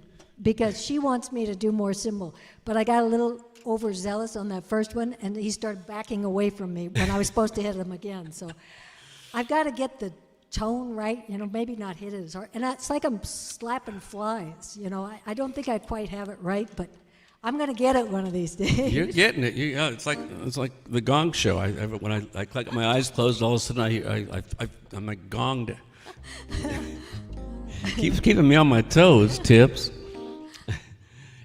Speaker 2: because she wants me to do more symbol, but I got a little overzealous on that first one, and he started backing away from me when I was supposed to hit him again. So I've got to get the tone right, maybe not hit it as hard. And it's like I'm slapping flies, I don't think I quite have it right, but I'm going to get it one of these days.
Speaker 1: You're getting it. It's like the Gong Show. When I got my eyes closed, all of a sudden I'm like gonged. Keeps keeping me on my toes, Tips.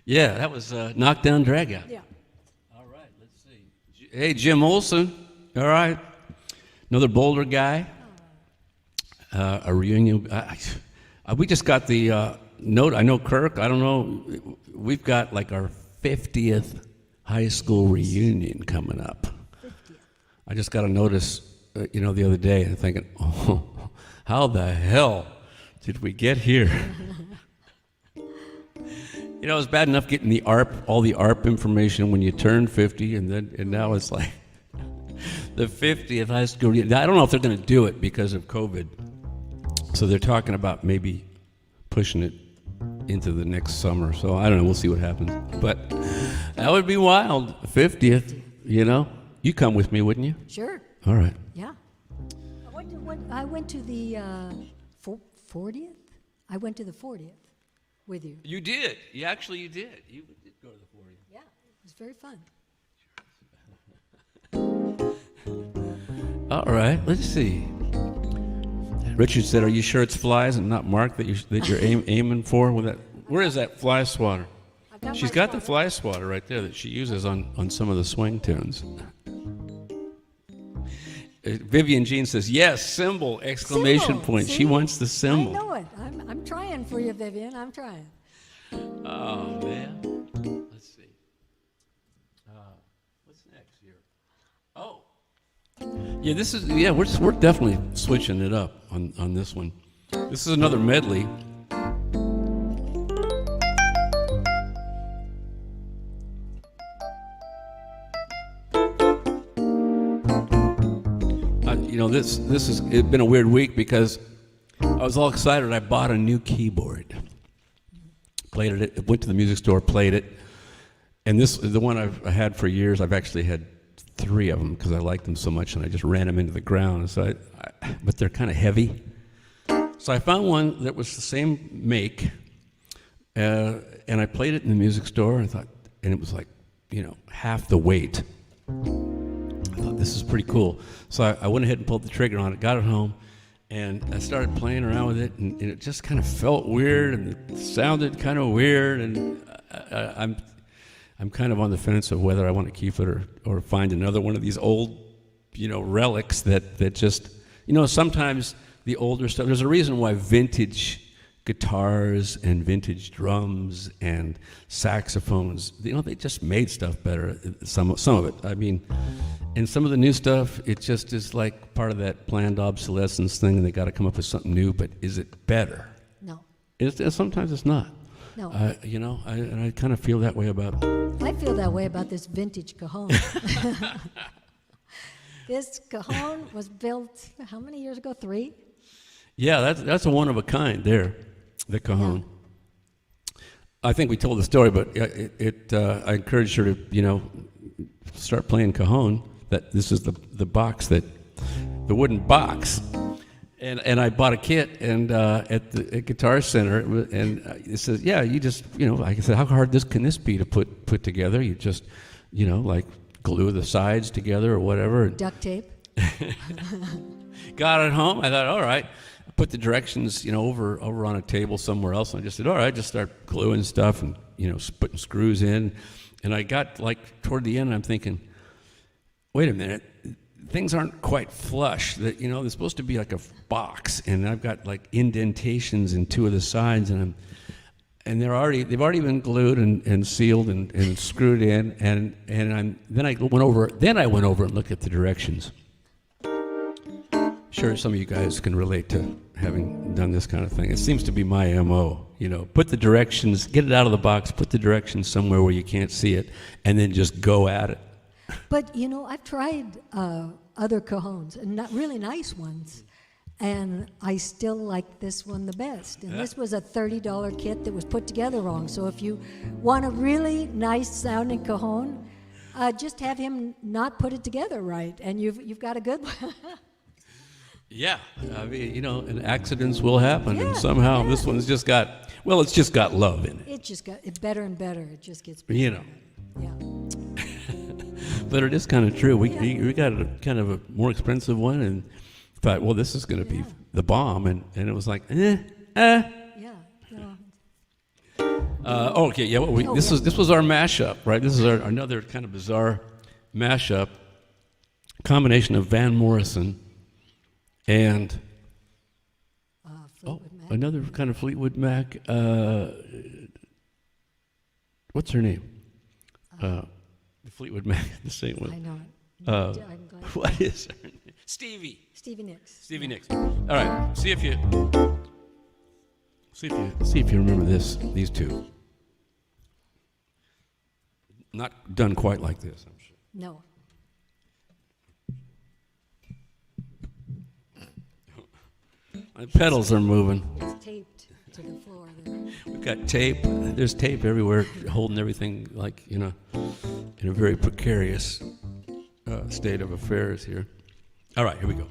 Speaker 1: Yeah, that was Knockdown Dragout.
Speaker 2: Yeah.
Speaker 1: All right, let's see. Hey, Jim Olson. All right. Another Boulder guy. A reunion. We just got the note. I know Kirk. I don't know. We've got like our 50th high school reunion coming up. 50th. I just got a notice, the other day, and thinking, oh, how the hell did we get here? It was bad enough getting the all the ARP information when you turn 50, and now it's like the 50th high school reunion. I don't know if they're going to do it because of COVID. So they're talking about maybe pushing it into the next summer. So I don't know. We'll see what happens. But That would be wild. 50th, you know. You come with me, wouldn't you?
Speaker 2: Sure.
Speaker 1: All right.
Speaker 2: Yeah. I went to the 40th. I went to the 40th with you.
Speaker 1: You did. You did. You did go to the 40th.
Speaker 2: Yeah, it was very fun.
Speaker 1: All right. Let's see. Richard said, "Are you sure it's flies and not Mark that you're aiming for?" Where is that fly swatter? She's got the fly swatter right there that she uses on some of the swing tunes. Vivian Jean says, "Yes, cymbal!" Exclamation
Speaker 2: Cymbal,
Speaker 1: point.
Speaker 2: see?
Speaker 1: She wants the cymbal.
Speaker 2: I know it. I'm trying for you, Vivian. I'm trying.
Speaker 1: Oh man. Let's see. What's next here? Oh. Yeah, this is we're definitely switching it up on this one. This is another medley. This has been a weird week because I was all excited. I bought a new keyboard. Played it. Went to the music store, played it, and this is the one I had for years. I've actually had 3 of them because I liked them so much, and I just ran them into the ground. So, but they're kind of heavy. So I found one that was the same make, and I played it in the music store. And it was like, half the weight. I thought this is pretty cool. So I went ahead and pulled the trigger on it, got it home, and I started playing around with it, and it just kind of felt weird, and it sounded kind of weird, and I'm kind of on the fence of whether I want to keep it or find another one of these old, relics that just, sometimes the older stuff. There's a reason why vintage guitars and vintage drums and saxophones, they just made stuff better. Some of it. I mean, and some of the new stuff, it just is like part of that planned obsolescence thing, and they got to come up with something new. But is it better?
Speaker 2: No.
Speaker 1: Sometimes it's not.
Speaker 2: No.
Speaker 1: I kind of feel that way about.
Speaker 2: I feel that way about this vintage cajon. This cajon was built how many years ago? 3?
Speaker 1: Yeah, that's a one of a kind there, the cajon. Yeah. I think we told the story, but I encouraged her to start playing cajon. That this is the box the wooden box. And I bought a kit at Guitar Center, and it says, yeah, you just, I said, how hard can this be to put together? You just, like glue the sides together or whatever.
Speaker 2: Duct tape.
Speaker 1: Got it home. I thought, all right. I put the directions, over on a table somewhere else, and I just said, all right, just start gluing stuff and, putting screws in. And I got toward the end, I'm thinking, wait a minute. Things aren't quite flush. That they're supposed to be like a box, and I've got indentations in 2 of the sides, and they've already been glued and sealed and screwed in, and then I went over and looked at the directions. Sure, some of you guys can relate to having done this kind of thing. It seems to be my MO. Put the directions, get it out of the box, put the directions somewhere where you can't see it, and then just go at it.
Speaker 2: But, I've tried other cajons, and not really nice ones, and I still like this one the best. And this was a $30 kit that was put together wrong. So if you want a really nice sounding cajon, just have him not put it together right, and you've got a good one.
Speaker 1: Yeah, I mean, and accidents will happen, and somehow this one's just got love in it.
Speaker 2: It just got better and better. It just gets better.
Speaker 1: Yeah. But it is kind of true. We got a kind of a more expensive one, and thought, well, this is going to be the bomb, and it was like,
Speaker 2: Yeah.
Speaker 1: okay, yeah. This was our mashup, right? This is another kind of bizarre mashup, combination of Van Morrison and another kind of Fleetwood Mac. What's her name? The Fleetwood Mac, the same one.
Speaker 2: I know it. I'm glad.
Speaker 1: What is her name? Stevie
Speaker 2: Nicks.
Speaker 1: Stevie Nicks. All right. See if you remember these 2. Not done quite like this, I'm sure.
Speaker 2: No.
Speaker 1: My pedals are moving.
Speaker 2: It's taped to the floor there.
Speaker 1: We've got tape. There's tape everywhere, holding everything like in a very precarious state of affairs here. All right, here we go.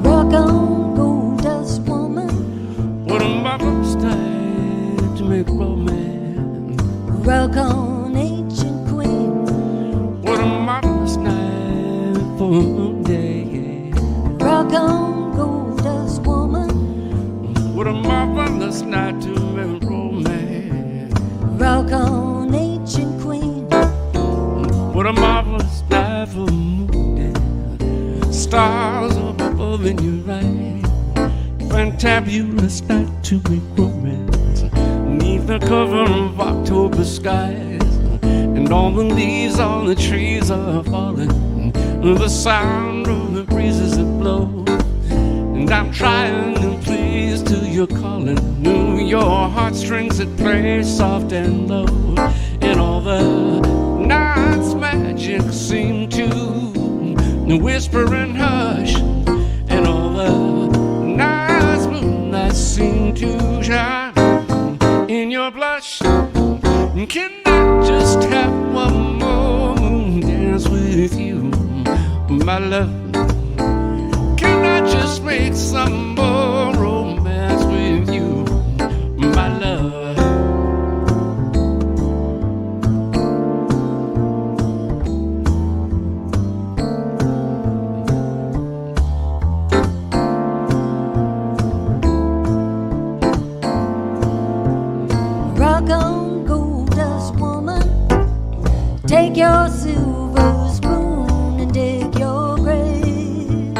Speaker 2: Rock on, gold dust woman.
Speaker 1: What a marvelous time to make romance.
Speaker 2: Rock on, ancient queen.
Speaker 1: What a marvelous night for a day.
Speaker 2: Rock on, gold dust woman.
Speaker 1: What a marvelous night to make romance.
Speaker 2: Rock on, ancient queen.
Speaker 1: What a marvelous night for a moon dance. Stars up above in your eyes. Fantabulous night to make romance. Neath the cover of October skies. And all the leaves on the trees are falling. The sound of the breezes that blow. And I'm trying to please till you're calling. Your heartstrings that play soft and low. And all the night's magic seem to whisper and hush. And all the night's moonlight seem to shine in your blush. Can I just have one more moon dance with you, my love? Can I just make some more romance with you, my love?
Speaker 2: Rock on, gold dust woman. Take your silver spoon and dig your grave.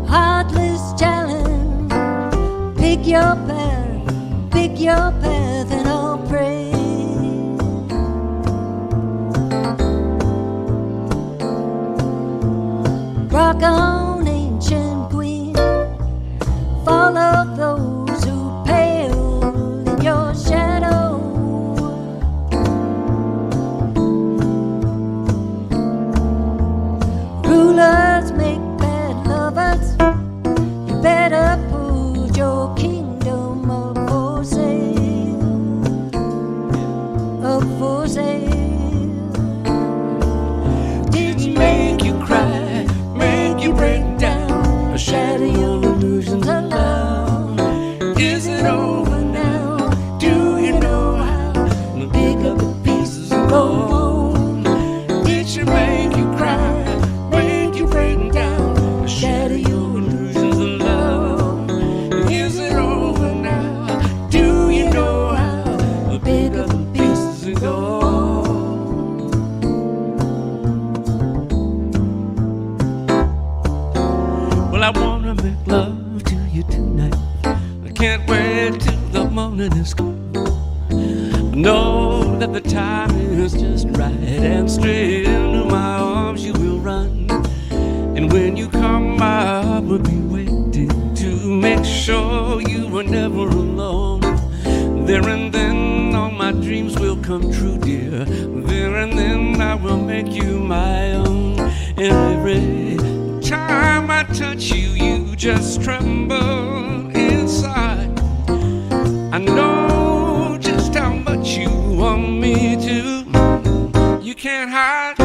Speaker 2: Heartless challenge. Pick your path, and I'll pray. Rock on, ancient queen. Follow those who pale in your shadow. Rulers make bad lovers. You better put your kingdom up for sale. Up for sale.
Speaker 1: Did it make you cry, make you break down, shatter your illusions of love? Is it over now? Do you know how to pick up the pieces and go home? Did she make you cry, make you break down, shatter your illusions of love? Is it over now? Do you know how to pick up the pieces and go home? Well, I wanna make love to you tonight. I can't wait till the morning is gone. I know that the time is just right, and straight into my arms you will run. And when you come, my heart will be waiting to make sure you were never alone. There and then all my dreams will come true, dear. There and then I will make you my own. And every time I touch you, you just tremble inside. I know just how much you want me to. You can't hide.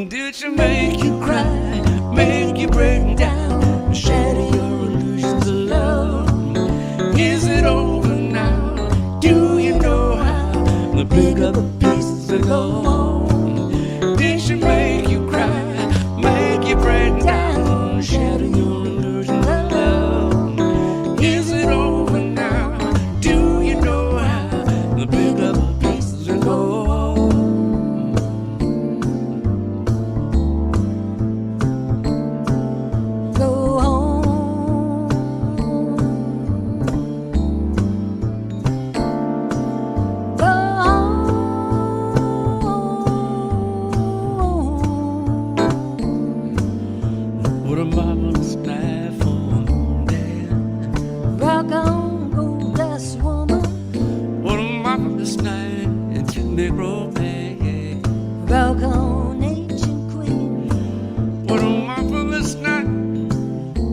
Speaker 1: Did she make you cry, make you break down, shatter your illusions of love? Is it over now? Do you know how to pick up the pieces and go home? Did she make you cry, make you break down, shatter your illusions of love? Is it over? Negro man.
Speaker 2: Rock on, ancient queen.
Speaker 1: What a marvelous night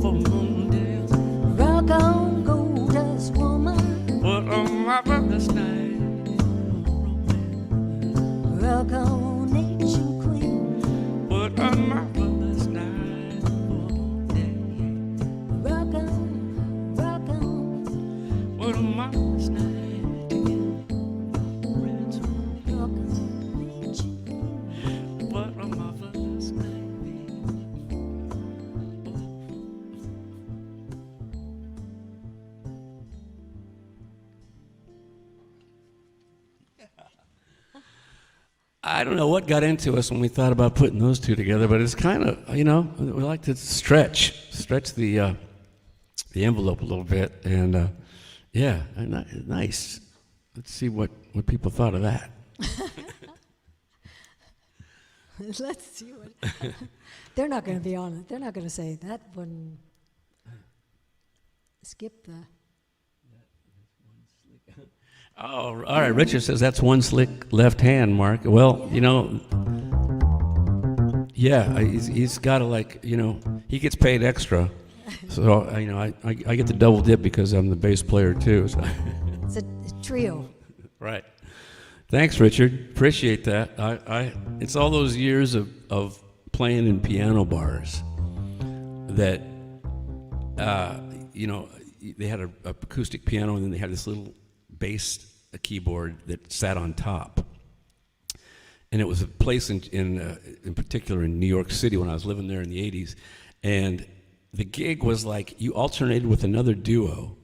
Speaker 1: for Mondale.
Speaker 2: Rock on, gold-dust woman.
Speaker 1: What a marvelous night.
Speaker 2: Rock on, ancient queen.
Speaker 1: What a marvelous night for Mondale.
Speaker 2: Rock on, rock on.
Speaker 1: What a marvelous night to get red sweat.
Speaker 2: Rock on, ancient queen.
Speaker 1: What a marvelous night. I don't know what got into us when we thought about putting those two together, but it's kind of, we like to stretch the envelope a little bit, and nice. Let's see what people thought of that.
Speaker 2: Let's see what. They're not going to be on it. They're not going to say that one. Skip the.
Speaker 1: Oh, all right. Richard says that's one slick left hand, Mark. Well, he's got to he gets paid extra. So, I get the double dip because I'm the bass player too. So.
Speaker 2: It's a trio.
Speaker 1: Right. Thanks, Richard. Appreciate that. It's all those years of playing in piano bars that, they had a acoustic piano and then they had this little bass keyboard that sat on top. And it was a place in particular in New York City when I was living there in the 80s. And the gig was like you alternated with another duo,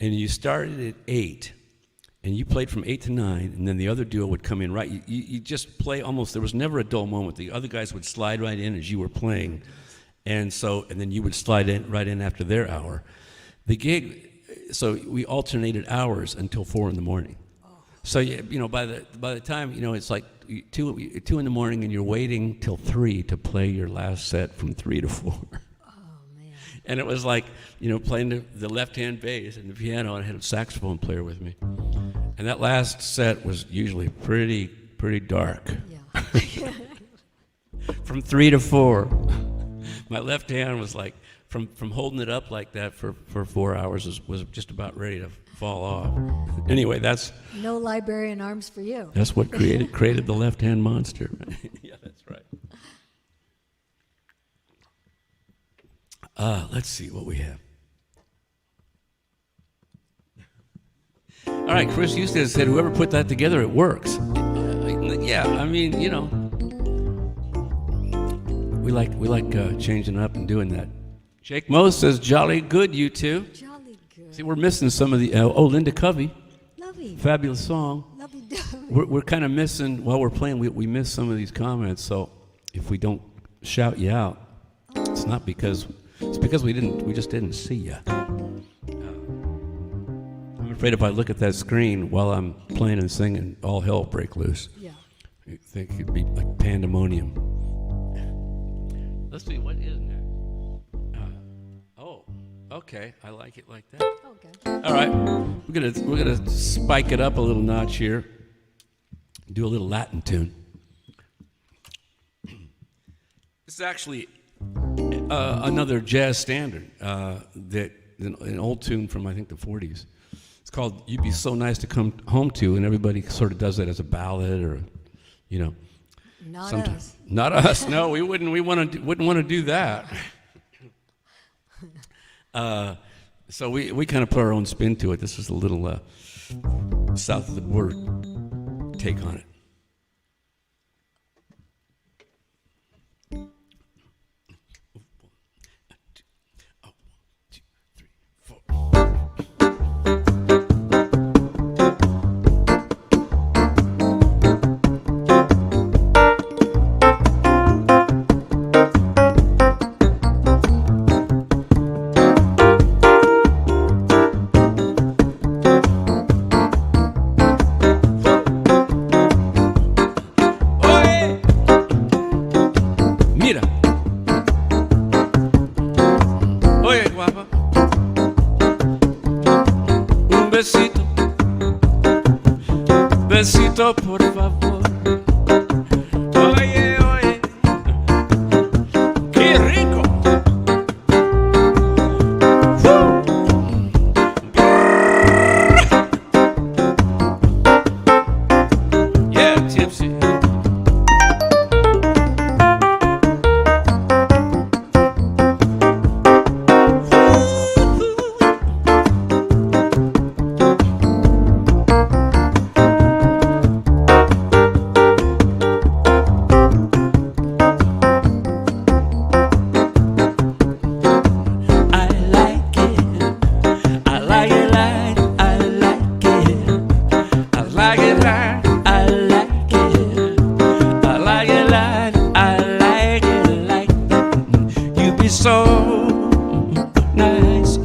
Speaker 1: and you started at 8, and you played from 8 to 9, and then the other duo would come in right. You just play almost. There was never a dull moment. The other guys would slide right in as you were playing, and then you would slide right in after their hour. The gig. So we alternated hours until 4 in the morning. So by the time it's like 2 in the morning, and you're waiting till 3 to play your last set from 3 to 4.
Speaker 2: Oh man!
Speaker 1: And it was like playing the left-hand bass and the piano, and I had a saxophone player with me. And that last set was usually pretty dark.
Speaker 2: Yeah.
Speaker 1: From 3 to 4, my left hand was like. From holding it up like that for 4 hours was just about ready to fall off. Anyway, that's
Speaker 2: No librarian arms for you.
Speaker 1: that's what created the left-hand monster. Yeah, that's right. Let's see what we have. All right, Chris Houston said, whoever put that together, it works. Yeah, I mean, we like changing up and doing that. Jake Mose says, jolly good, you two.
Speaker 2: Jolly good.
Speaker 1: See, we're missing some of the, Linda Covey,
Speaker 2: Lovey.
Speaker 1: fabulous song.
Speaker 2: Lovey-dovey.
Speaker 1: We're kind of missing, while we're playing, we miss some of these comments, so if we don't shout you out, it's because we just didn't see you. I'm afraid if I look at that screen while I'm playing and singing, all hell will break loose.
Speaker 2: Yeah.
Speaker 1: I think it'd be like pandemonium. Let's see, what is next? Okay, I like it like that.
Speaker 2: Okay.
Speaker 1: All right, we're gonna spike it up a little notch here. Do a little Latin tune. This is actually another jazz standard that an old tune from I think the 40s. It's called "You'd Be So Nice to Come Home To," and everybody sort of does that as a ballad or,
Speaker 2: Not
Speaker 1: sometimes.
Speaker 2: us.
Speaker 1: Not us. No, we wouldn't want to do that. So we kind of put our own spin to it. This is a little south of the border take on it. Besito, por favor. Oye, oye, qué rico. Yeah, tipsy. I like it. I like it like I like it. I like it like I like it. I like it like I like it like that. You be so nice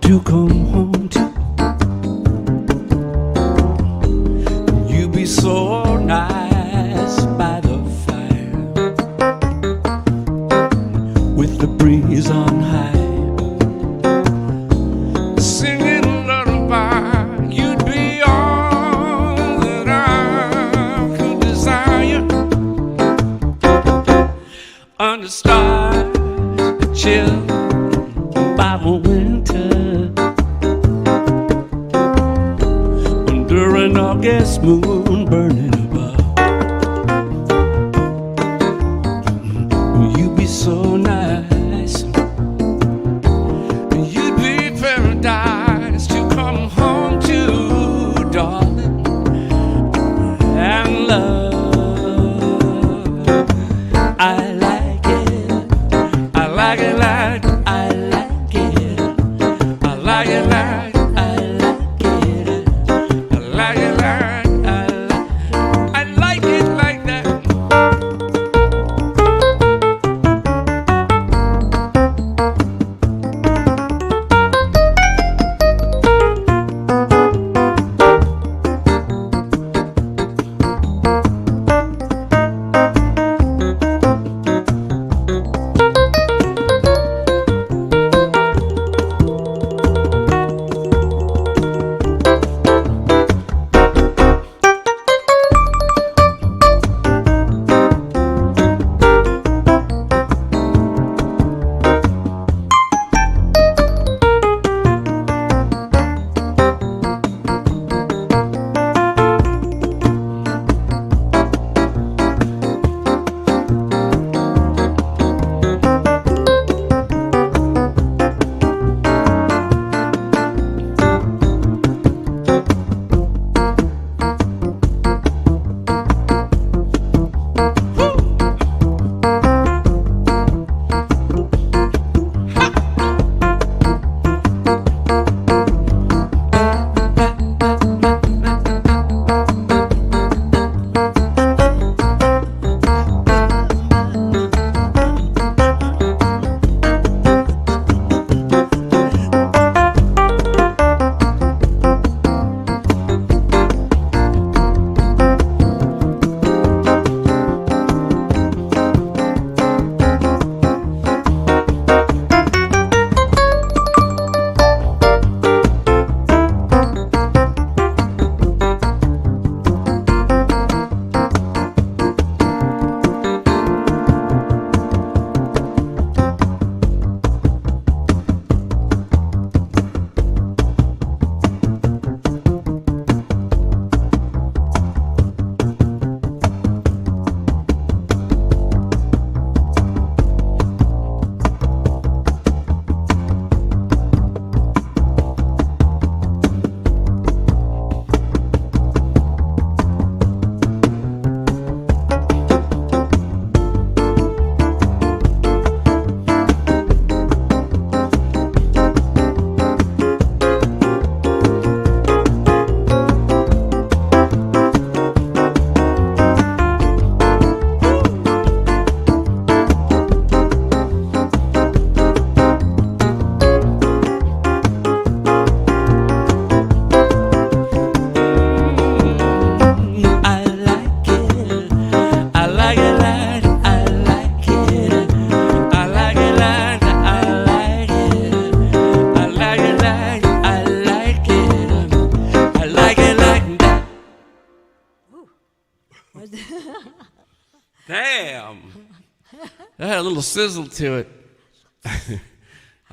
Speaker 1: to come home to. You be so nice by the fire with the breeze on high. Singing a lullaby, you'd be all that I could desire. Under stars that chill by the winter, under an August moon burning above. You'd be so nice. You'd be paradise to come home to, darling, and love. I like it. I like it like I like it. I like it like I like it. I like it like I like it like that. Damn. That had a little sizzle to it. I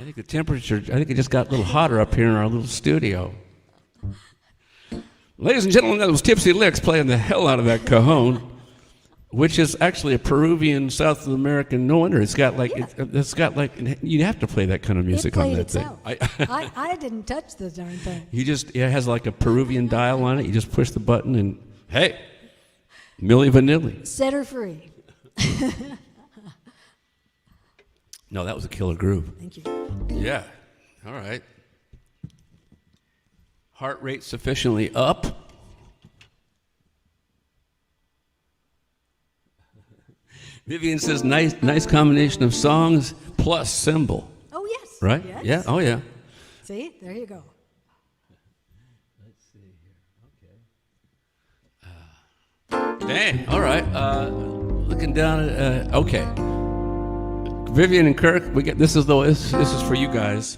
Speaker 1: think it just got a little hotter up here in our little studio. Ladies and gentlemen, that was Tipsy Licks playing the hell out of that cajon, which is actually a Peruvian South American. No wonder it's got like, you have to play that kind of music on that thing.
Speaker 2: I didn't touch the darn thing.
Speaker 1: It has like a Peruvian dial on it. You just push the button and, hey, Milli Vanilli.
Speaker 2: Set her free.
Speaker 1: No, that was a killer groove.
Speaker 2: Thank you.
Speaker 1: Yeah. All right. Heart rate sufficiently up. Vivian says, nice combination of songs plus cymbal.
Speaker 2: Oh, yes.
Speaker 1: Right?
Speaker 2: Yes.
Speaker 1: Yeah. Oh, yeah.
Speaker 2: See, there you go.
Speaker 1: Let's see here. Okay. Dang. All right. Looking down at, okay. Vivian and Kirk, this is for you guys.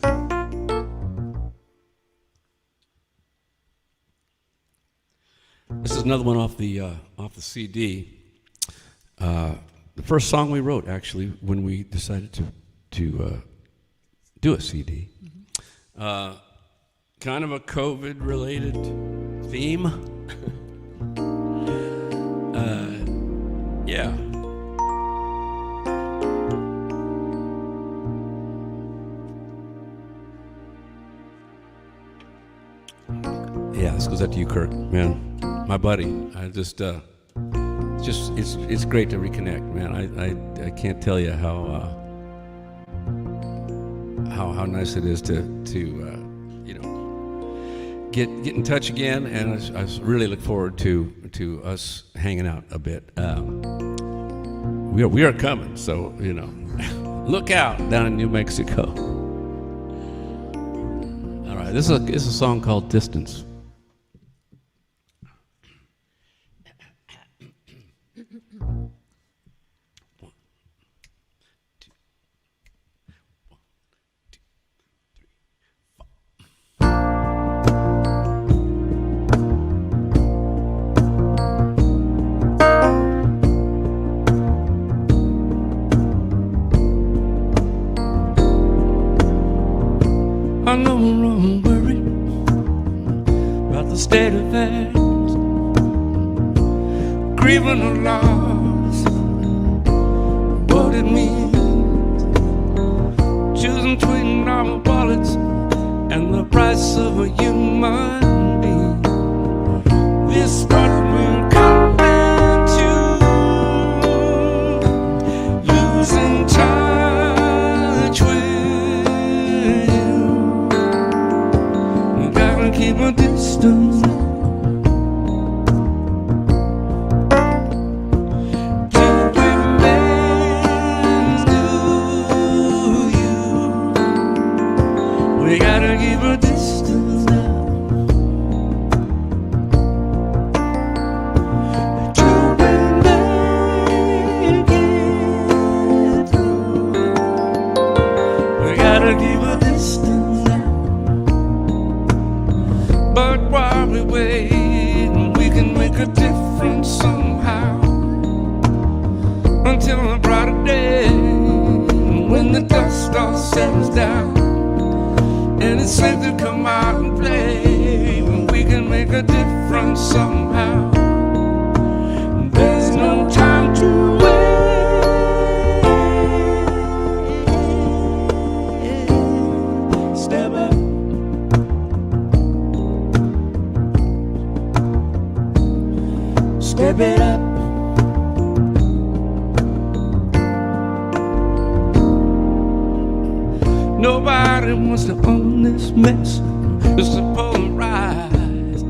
Speaker 1: This is another one off the CD. The first song we wrote, actually, when we decided to do a CD. Mm-hmm. Kind of a COVID-related theme. Yeah. Yeah, this goes out to you, Kirk, man, my buddy. I just, it's great to reconnect, man. I can't tell you how nice it is to get in touch again, and I really look forward to us hanging out a bit. We are coming, so look out down in New Mexico. All right, this is a song called "Distance." I know I'm worried about the state of things, grieving a loss, what it means, choosing between our wallets and the price of a human being. This what we're coming to, losing touch with. Keep a distance to remain to you. We gotta keep a distance now to make it through. We gotta keep a distance now. But while we wait, we can make a difference somehow, until a brighter day, when the dust all settles down, and it's safe to come out and play. We can make a difference somehow. There's no time to wait. Step up. Step it up. Nobody wants to own this mess. It's to polarize.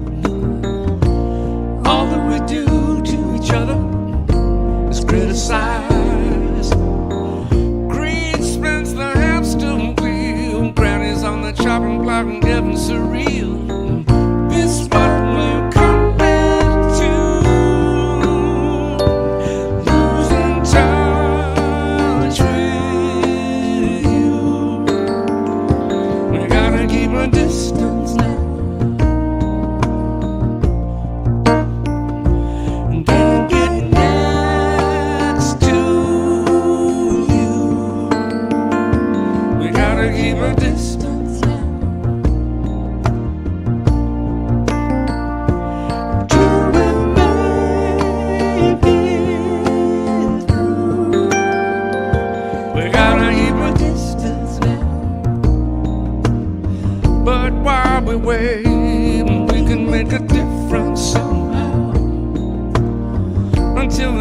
Speaker 1: All that we do to each other is criticize. Greed spins the hamster wheel. Granny's on the chopping block and getting surreal. This what we're coming to, losing touch with you. We gotta keep a distance now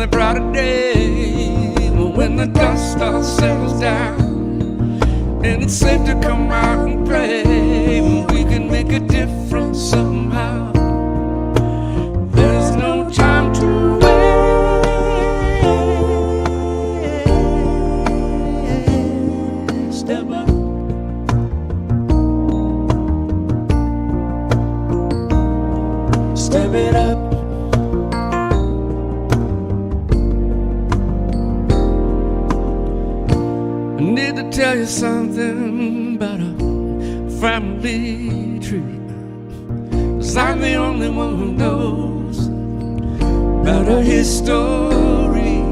Speaker 1: the brighter day, when the dust all settles down, and it's safe to come out and play. We can make a difference somehow. There's no time to wait. Step up. Step it up. I need to tell you something about a family tree, 'cause I'm the only one who knows about her history.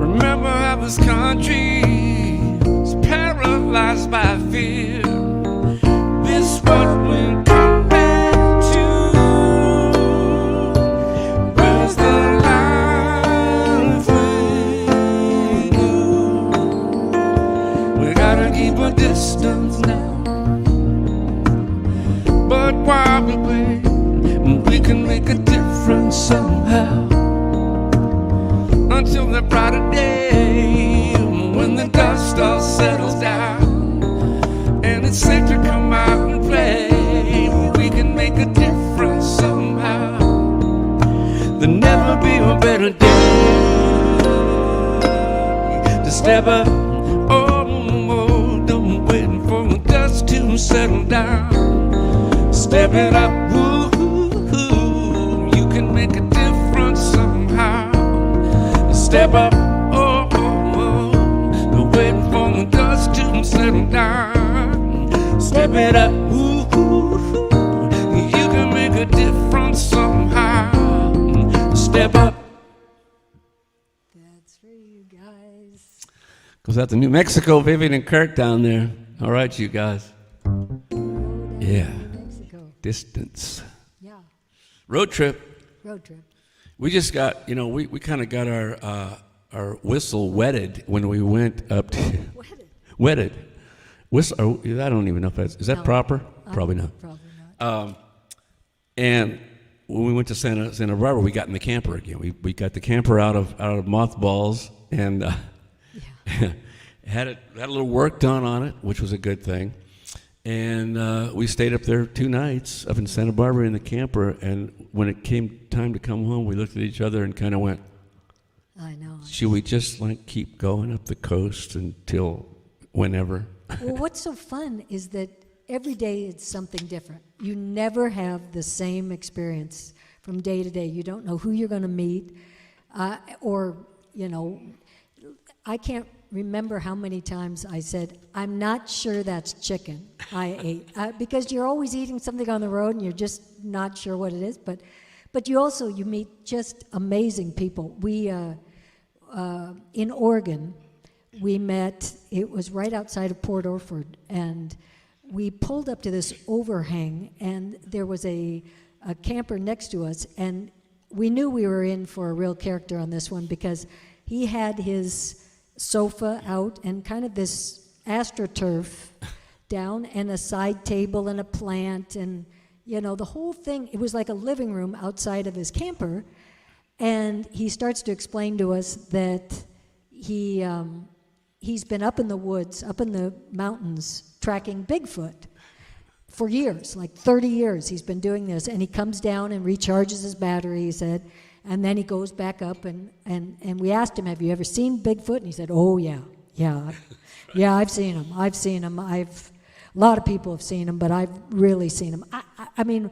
Speaker 1: Remember how this country is paralyzed by fear. This what we come back to. Where's the life we knew? We gotta keep a distance now. But while we wait, we can make a difference somehow. Until the brighter day, when the dust all settles down, and it's safe to come out and play. We can make a difference somehow. There'll never be a better day to step up. Oh, don't wait for the dust to settle down. Step it up, ooh, you can make a difference somehow. Step up, oh, don't wait for the dust to settle down. Step it up, ooh, you can make a difference somehow. Step up.
Speaker 2: That's for you guys.
Speaker 1: Goes out to New Mexico, Vivian and Kirk down there. All right, you guys. Yeah.
Speaker 2: Mexico.
Speaker 1: Distance.
Speaker 2: Yeah,
Speaker 1: Road trip.
Speaker 2: road trip.
Speaker 1: We just got, we kind of got our whistle wetted when we went up to
Speaker 2: Wedded.
Speaker 1: wetted. Whistle. I don't even know if that's, is that
Speaker 2: No.
Speaker 1: proper? Probably not.
Speaker 2: Probably not.
Speaker 1: And when we went to Santa Barbara, we got in the camper again. We got the camper out of mothballs and had a little work done on it, which was a good thing. And we stayed up there 2 nights up in Santa Barbara in the camper. And when it came time to come home, we looked at each other and kind of went,
Speaker 2: I know.
Speaker 1: should we just keep going up the coast until whenever?
Speaker 2: Well, what's so fun is that every day it's something different. You never have the same experience from day to day. You don't know who you're going to meet, or, I can't remember how many times I said, I'm not sure that's chicken I ate. Because you're always eating something on the road and you're just not sure what it is. But you meet just amazing people. We, in Oregon, we met, it was right outside of Port Orford, and we pulled up to this overhang, and there was a camper next to us, and we knew we were in for a real character on this one because he had his sofa out and kind of this AstroTurf down and a side table and a plant and, the whole thing. It was like a living room outside of his camper, and he starts to explain to us that he's been up in the woods, up in the mountains, tracking Bigfoot for years, like 30 years he's been doing this, and he comes down and recharges his battery, he said, and then he goes back up, and we asked him, have you ever seen Bigfoot? And he said, oh, yeah, I've seen him. A lot of people have seen him, but I've really seen him. I mean,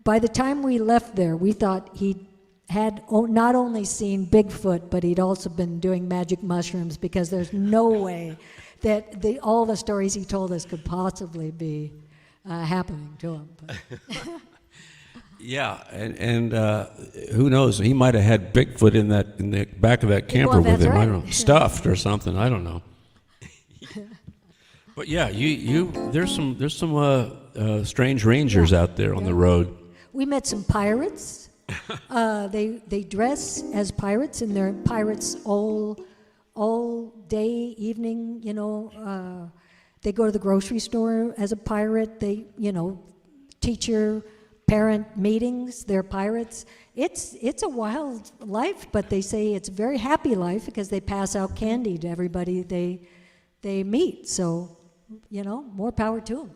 Speaker 2: by the time we left there, we thought he had not only seen Bigfoot, but he'd also been doing magic mushrooms, because there's no way that all the stories he told us could possibly be happening to him.
Speaker 1: Yeah, and who knows? He might have had Bigfoot in the back of that camper with him.
Speaker 2: Right.
Speaker 1: I don't know, stuffed or something. I don't know. But yeah, there's some strange rangers out there on the road.
Speaker 2: We met some pirates. They dress as pirates, and they're pirates all day, evening. They go to the grocery store as a pirate. They, teacher parent meetings. They're pirates. It's a wild life, but they say it's a very happy life because they pass out candy to everybody they meet. So, more power to them.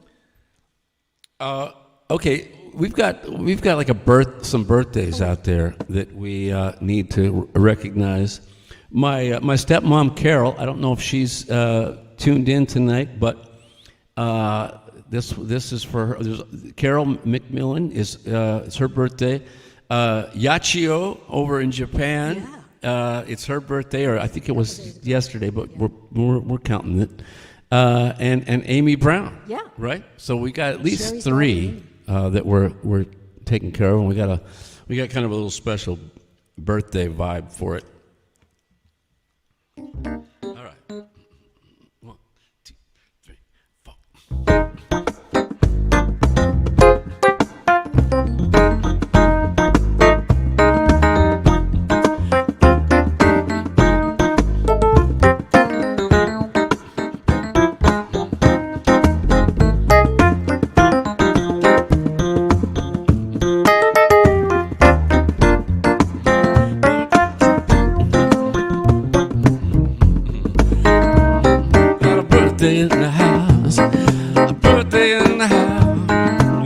Speaker 1: Okay, we've got like some birthdays out there that we need to recognize. My stepmom Carol, I don't know if she's tuned in tonight, but this is for her. Carol McMillan is it's her birthday. Yachio over in Japan, it's her birthday, or I think it was yesterday, but we're counting it. And Amy Brown, right? So we got at least
Speaker 2: Sherry's
Speaker 1: three that we're taking care of, and we got kind of a little special birthday vibe for it. All right, 1, 2, 3, 4. In the house, a birthday in the house,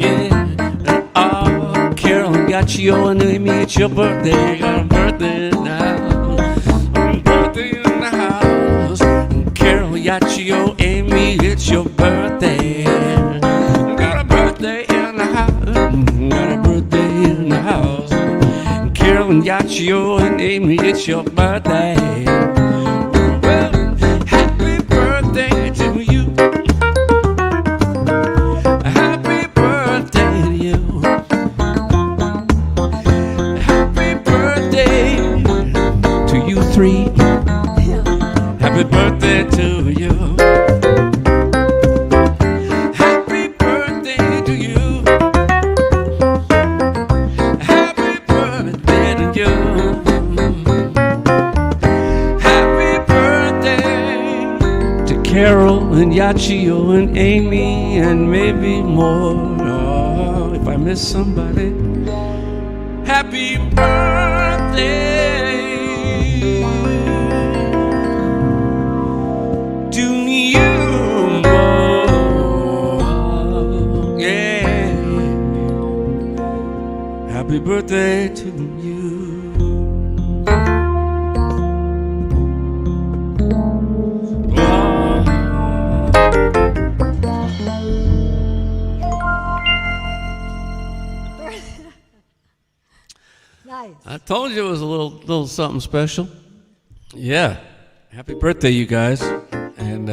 Speaker 1: yeah. Oh, Carol got you and Amy, it's your birthday. Got a birthday in the house, a birthday in the house. Carol got you, Amy, it's your birthday. Got a birthday in the house, got a birthday in the house. Carol got you and Amy, it's your birthday. Three. Happy birthday to you. Happy birthday to you. Happy birthday to you. Happy birthday to Carol and Yachio and Amy and maybe more. Oh, if I miss somebody, happy birthday. Happy birthday to you. Oh.
Speaker 2: Nice.
Speaker 1: I told you it was a little something special. Yeah. Happy birthday, you guys. And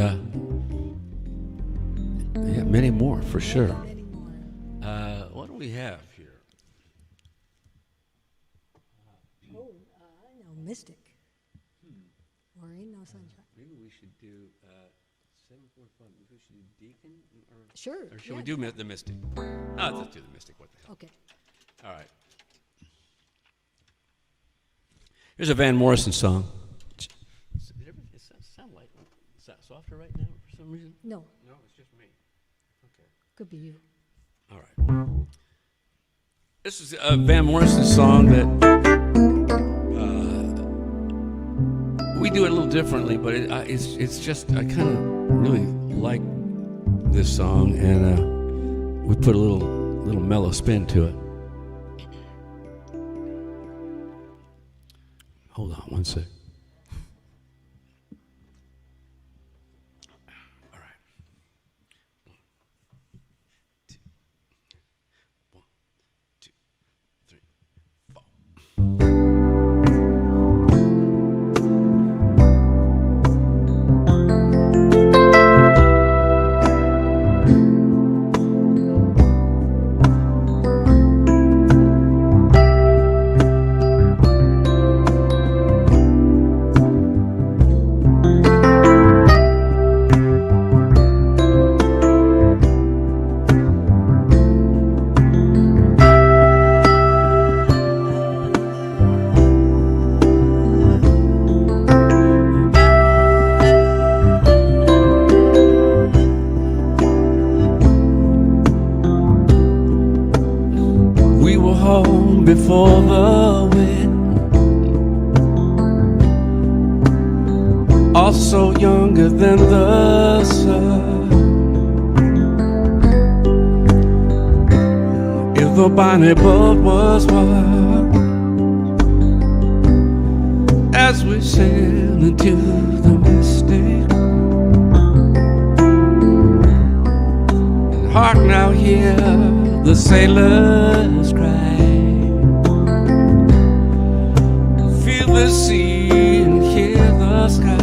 Speaker 1: yeah, many more for sure. What do we have here?
Speaker 2: Mystic. Or Ain't No Sunshine.
Speaker 1: Maybe we should do 745. Maybe we should do Deacon,
Speaker 2: Sure.
Speaker 1: or should we do the Mystic? No, let's do the Mystic. What the hell?
Speaker 2: Okay.
Speaker 1: All right. Here's a Van Morrison song. Did it sound like is that softer right now for some reason?
Speaker 2: No,
Speaker 1: No, it's just me. Okay.
Speaker 2: could be you.
Speaker 1: All right. This is a Van Morrison song that we do it a little differently, but it's just I kind of really like this song, and we put a little mellow spin to it. Hold on one sec. All right. 1, 2, 3, 4. home before the wind. Also younger than the sun. If the bonnet boat was wild, as we sail into the mystic. And hark now, hear the sailors cry. Feel the sea and hear the sky.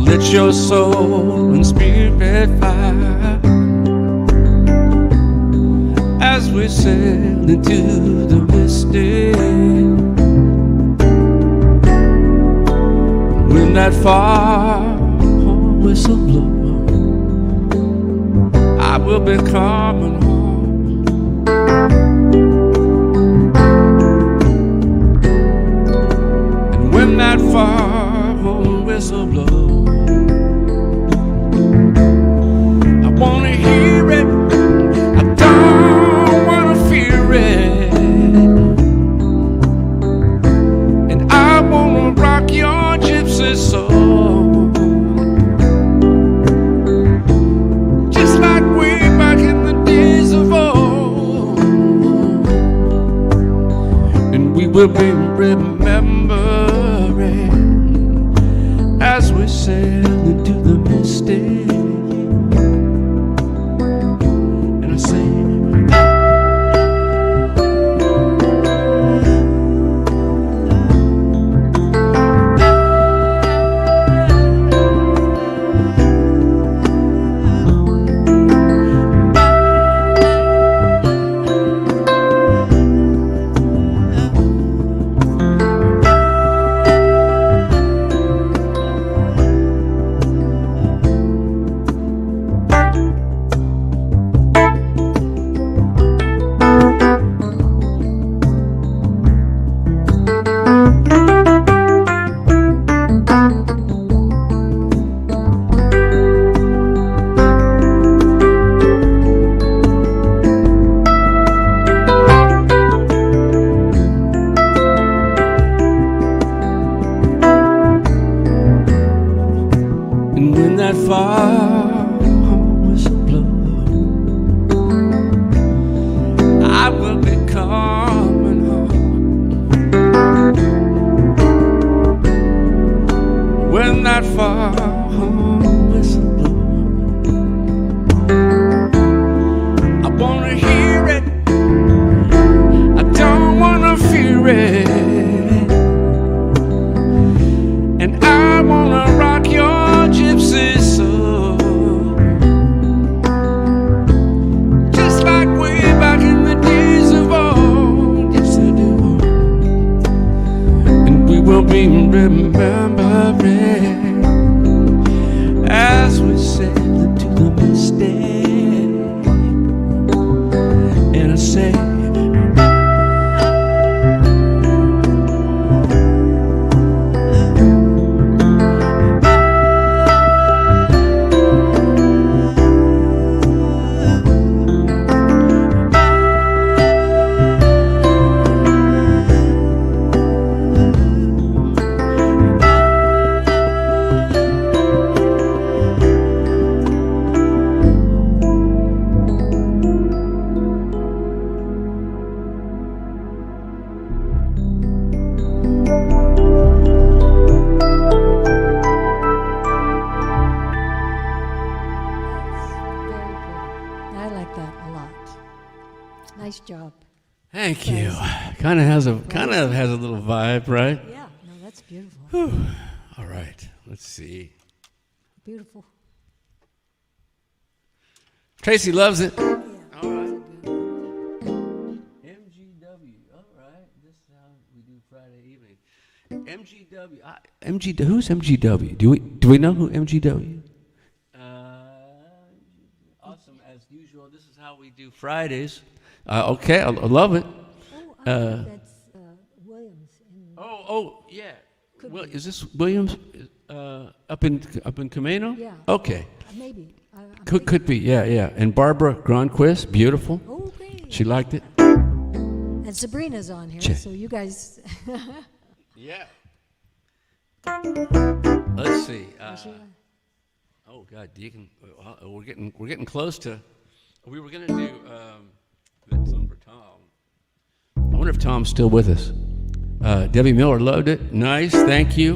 Speaker 1: Let your soul and spirit fire as we sail into the mystic. When that far home whistle blows, I will be coming home. And when that far home whistle blows, I wanna hear it, I don't wanna fear it. And I wanna rock your gypsy soul, just like way back in the days of old. And we will be remembering as we sail into the mystic. And I say, and when that far home whistle blows, I will be coming home. When that far home whistle blows, I wanna hear it, I don't wanna fear it. And I wanna rock your gypsy soul, just like way back in the days of old. Yes, I do. And we will be remembering as we sail into the mystic. And I say,
Speaker 2: Nice job.
Speaker 1: thank you. Kind of has a little vibe, right?
Speaker 2: Yeah, no, that's beautiful.
Speaker 1: All right, let's see.
Speaker 2: Beautiful.
Speaker 1: Tracy loves it.
Speaker 2: Yeah.
Speaker 1: All right. MGW. All right. This is how we do Friday evening. MGW. Who's MGW? Do we know who MGW? Awesome as usual. This is how we do Fridays. Okay, I love it.
Speaker 2: Oh, I think that's Williams.
Speaker 1: Yeah.
Speaker 2: Could
Speaker 1: Well,
Speaker 2: be.
Speaker 1: is this Williams up in Camino?
Speaker 2: Yeah.
Speaker 1: Okay.
Speaker 2: Maybe.
Speaker 1: Could be, yeah. And Barbara Gronquist, beautiful.
Speaker 2: Oh, great.
Speaker 1: She liked it.
Speaker 2: And Sabrina's on here, so you guys.
Speaker 1: Yeah. Let's see. Oh God, Deacon, we're getting close to. We were gonna do that song for Tom. I wonder if Tom's still with us. Debbie Miller loved it. Nice, thank you.
Speaker 2: You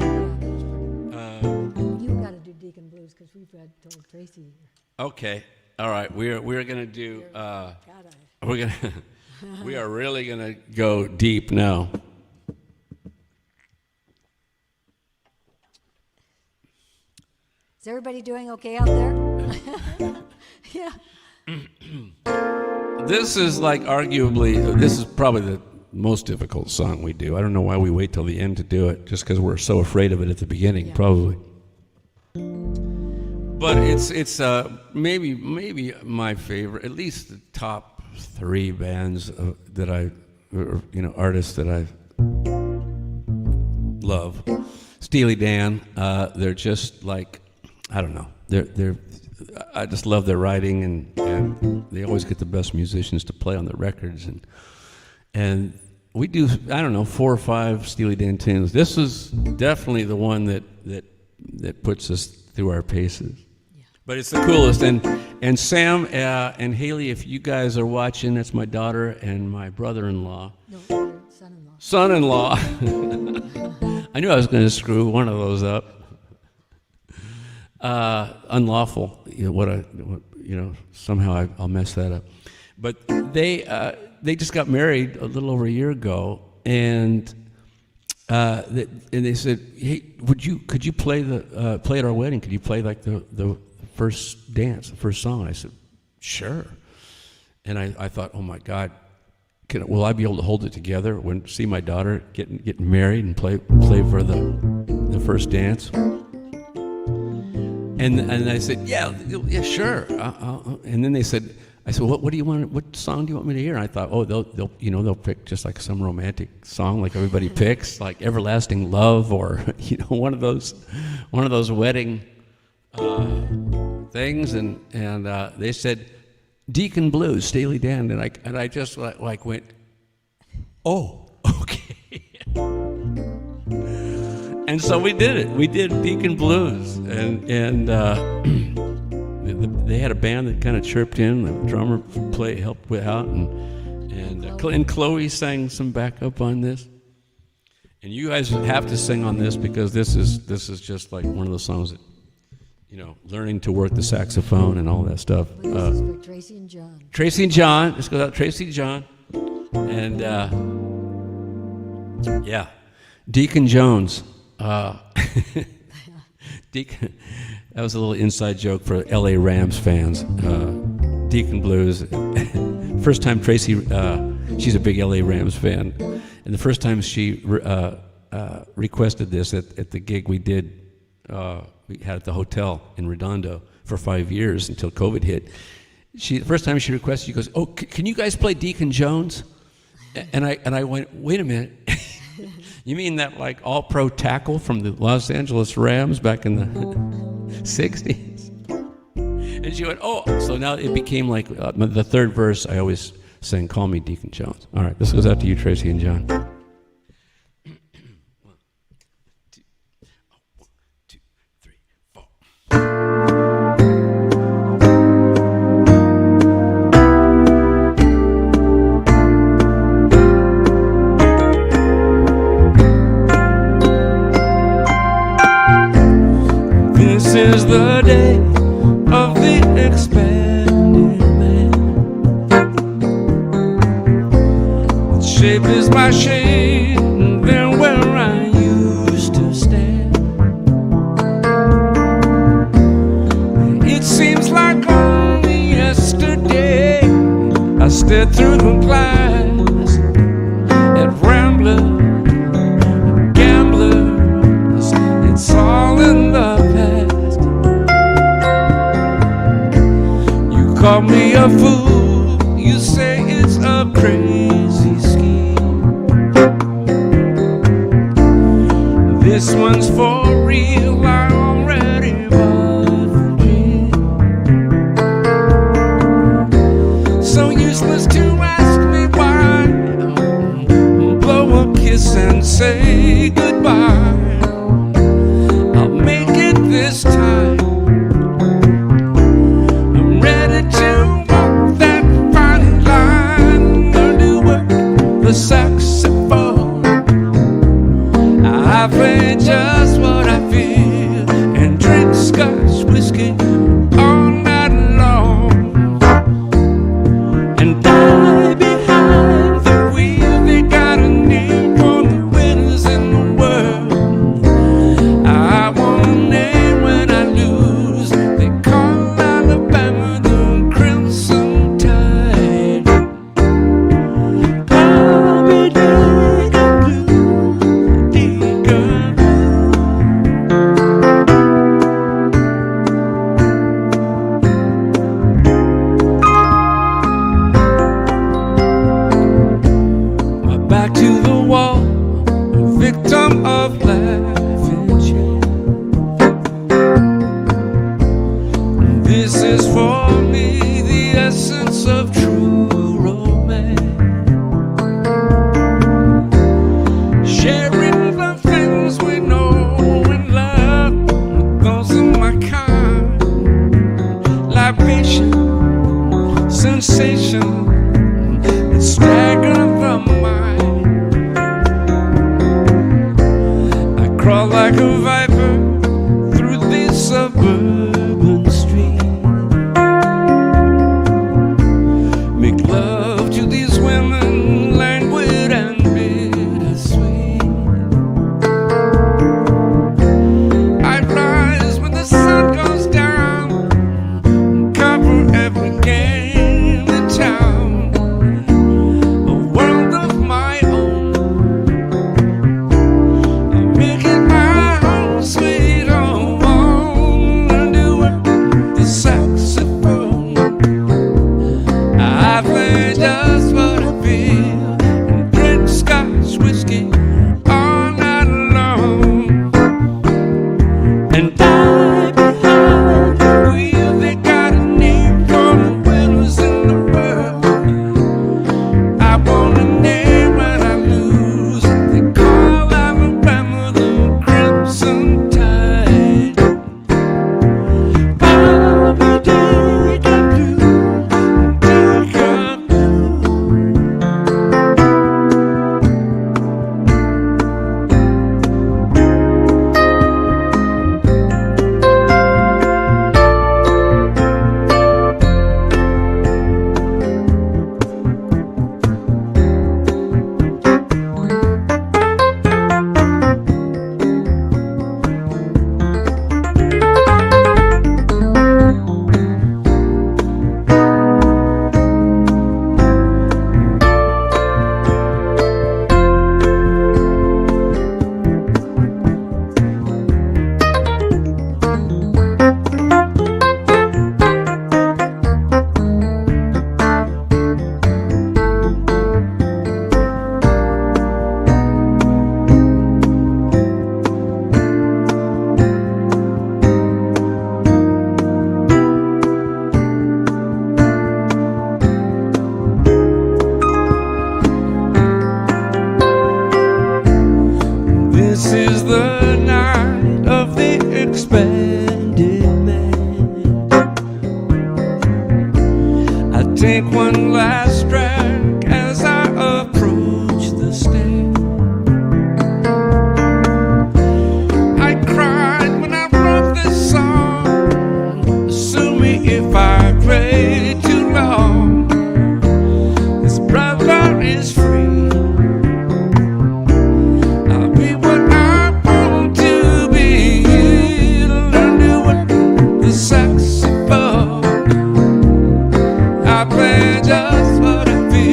Speaker 2: got to do Deacon Blues because we've had told Tracy.
Speaker 1: Okay, all right. We're gonna do. We are really gonna go deep now.
Speaker 2: Is everybody doing okay out there? Yeah.
Speaker 1: This is this is probably the most difficult song we do. I don't know why we wait till the end to do it, just because we're so afraid of it at the beginning, probably. But it's maybe my favorite, at least the top 3 bands artists that I love. Steely Dan, they're just like, I don't know. I just love their writing, and they always get the best musicians to play on the records, and we do, I don't know, 4 or 5 Steely Dan tunes. This is definitely the one that puts us through our paces. Yeah. But it's the coolest, and Sam and Haley, if you guys are watching, that's my daughter and my brother-in-law. No, son-in-law. Son-in-law. I knew I was going to screw one of those up. Unlawful, somehow I'll mess that up. But they just got married a little over a year ago, and they said, "Hey, could you play play at our wedding? Could you play like the first dance, the first song?" And I said, "Sure." And I thought, "Oh my God, will I be able to hold it together when see my daughter getting married and play for the first dance?" And I said, yeah, sure. And then they said, I said, what do you want? What song do you want me to hear? And I thought, oh, they'll pick just like some romantic song, like everybody picks, like "Everlasting Love" or one of those wedding things. And they said, "Deacon Blues," Steely Dan, and I just like went, oh, okay. And so we did it. We did Deacon Blues, and they had a band that kind of chirped in. The drummer helped out, and Chloe sang some backup on this. And you guys have to sing on this because this is just like one of those songs that, learning to work the saxophone and all that stuff.
Speaker 2: This is for Tracy and John.
Speaker 1: Tracy and John. Let's go out, Tracy and John, and yeah, Deacon Jones. Deacon, that was a little inside joke for LA Rams fans. Deacon Blues. First time Tracy, she's a big LA Rams fan, and the first time she requested this at the gig we did, we had at the hotel in Redondo for 5 years until COVID hit. The first time she requested, she goes, "Oh, can you guys play Deacon Jones?" And I went, "Wait a minute." You mean that like all-pro tackle from the Los Angeles Rams back in the 60s? And she went, oh. So now it became like the third verse I always sing, "Call Me Deacon Jones." All right, this goes out to you, Tracy and John. One, two, 3, 4. This is the day of the expanded man. Its shape is my shade, and then where I used to stand. It seems like only yesterday I stepped through the glass at Rambler, Gamblers. It's all in the past. Call me a fool, you say it's a crazy scheme. This one's for real, I already bought the dream. useless to ask me why. Blow a kiss and say goodbye. I'll make it this time. I'm ready to walk that fine line. Learn to work the saxophone. I play just what I feel and drink Scotch whiskey all night long. And die behind the wheel. They got a name for the winners in the world. I want a name when I lose. They call Alabama the Crimson Tide. My back to the wall, a victim of laughing shame. This is for me the essence of true romance. Sharing the things we know and love with those of my kind. Libation, sensation that stagger the mind. I crawl like a viper through these suburban streets. Make love to these women, languid and bittersweet. I rise when the sun goes down, cover every game in town. A world of my own. I'm making my home sweet home. Learn to work the saxophone. I play just what I feel and drink Scotch whiskey all night long. And die behind the wheel. They got a name for the winners in the world. I want a name when I lose. They call Alabama the Crimson Tide. Bobby Dick-a-doo, Dick-a-doo. This is the night of the expanded man. I take one last drag as I approach the stand. I cried when I wrote this song. Sue me if I play too long. This brother is free. I'll be what I want to be. Learn to work the saxophone. I play just what I feel.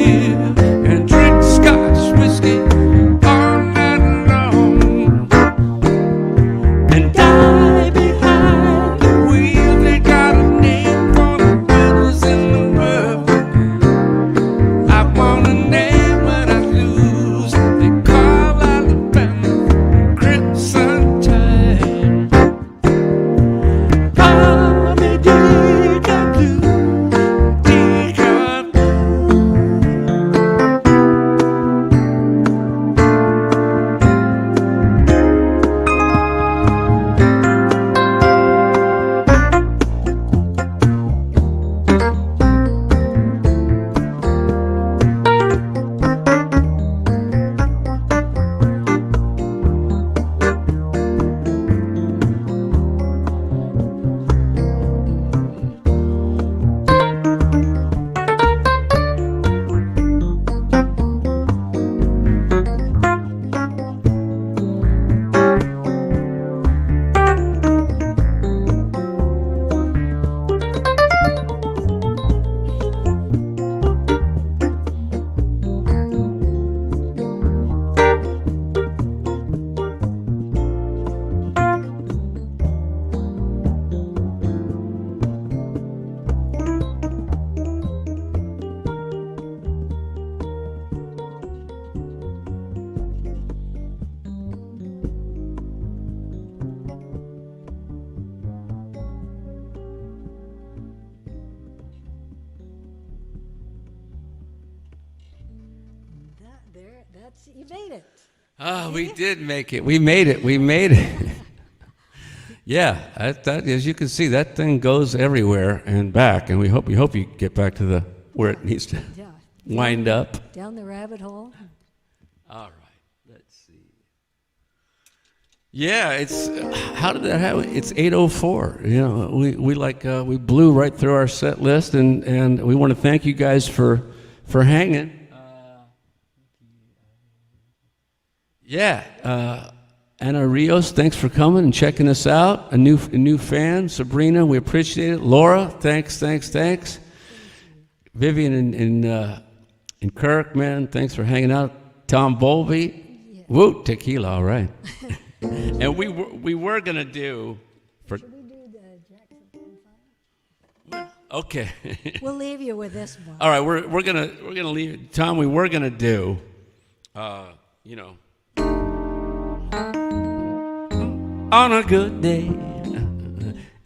Speaker 2: There, that's you made it.
Speaker 1: Oh, we did make it. We made it. We made it. Yeah, that, as you can see, that thing goes everywhere and back, and we hope you get back to the where it needs to
Speaker 2: Yeah.
Speaker 1: wind up.
Speaker 2: Down the rabbit hole.
Speaker 1: All right, let's see. Yeah, it's how did that happen? It's 8:04. You know, we blew right through our set list, and we want to thank you guys for hanging. Ana Rios, thanks for coming and checking us out. A new fan, Sabrina, we appreciate it. Laura, thanks. Vivian and Kirk, man, thanks for hanging out. Tom Bowlby, woo, tequila, all right. And we were gonna do for.
Speaker 2: Should we do the Jackson 5?
Speaker 1: Okay.
Speaker 2: We'll leave you with this one.
Speaker 1: All right, we're gonna leave Tom. We were gonna do, on a good day,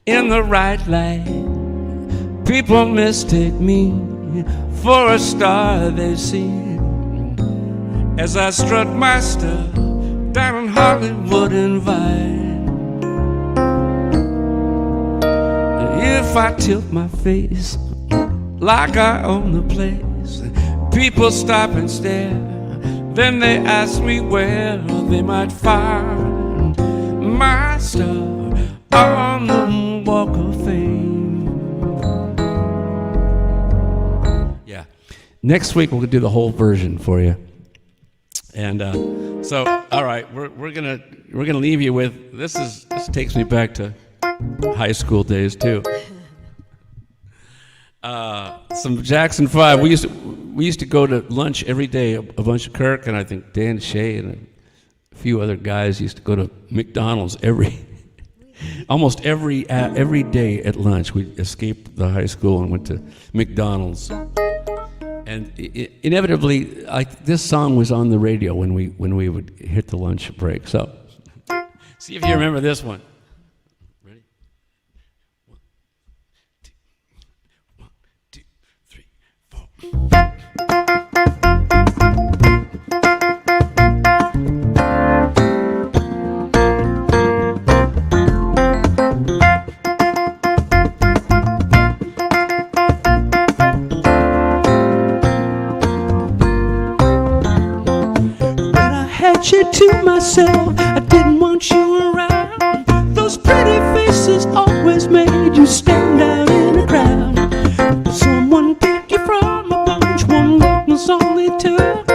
Speaker 1: in the right light, people mistake me for a star they see. As I strut my stuff down in Hollywood and Vine, if I tilt my face like I own the place, people stop and stare. Then they ask me where they might find my star on the Walk of Fame. Yeah. Next week we'll do the whole version for you. And so, all right, we're gonna leave you with this. This takes me back to high school days too. Some Jackson 5. We used to go to lunch every day. A bunch of Kirk and I think Dan Shea and a few other guys used to go to McDonald's almost every day at lunch. We escaped the high school and went to McDonald's. And inevitably, this song was on the radio when we would hit the lunch break. So, see if you remember this one. Ready? 1, 2, 3, 4. You to myself, I didn't want you around. Those pretty faces always made you stand out in a crowd. Someone picked you from a bunch, one look was all it took.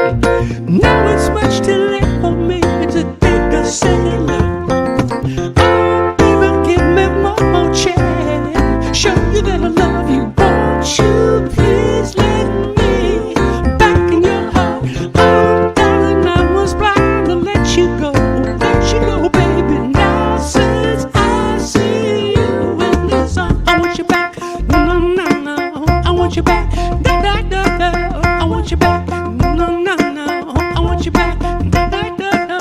Speaker 1: Now it's much too late for me to take a second look. Oh, baby, give me one more chance, show you that I love you. Won't you please let me back in your heart? Oh, darling, I was blind. Let you go, baby. Now since I see you in this song, I want you back. No, no, no, I want you back. Da, da, da, da. I want you back. No, no, no, I want you back. Da, da, da, da.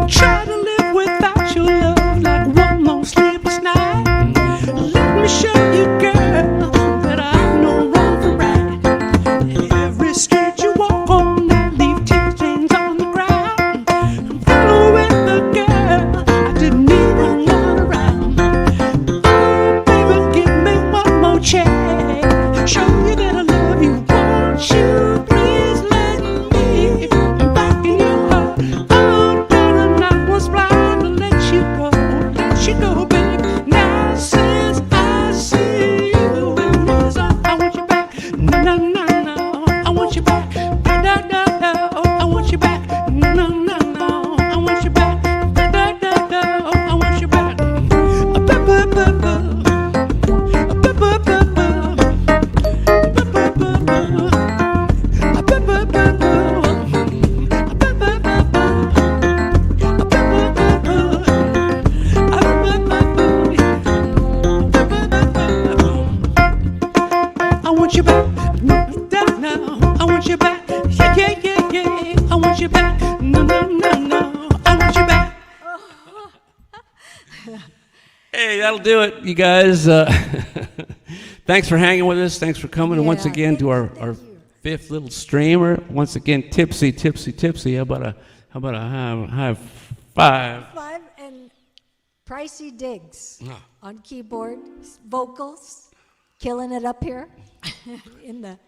Speaker 1: Try to live without your love like one more sleepless night. Let me show you, girl, that I'm no wrong for right. Every street you walk on, I leave tear stains on the ground. Show you that I love you. Won't you please let me back in your heart? Oh, darling, I was blind to let you go, baby. Now since I see you in this song, I want you back. No, no, no, no, I want you back. Da, da, da, da, I want you back. No, no, no, no, I want you back. Da, da, da, da, I want you back. I want you back. No, I want you back. Yeah. I want you back. No, I want you back. Hey, that'll do it, you guys. Thanks for hanging with us. Thanks for coming. And once again, to our fifth little streamer. Once again, tipsy, tipsy, tipsy. How about a high five?
Speaker 2: 5 and Pricey Diggs
Speaker 1: Ah.
Speaker 2: on keyboard, vocals, killing it up here in the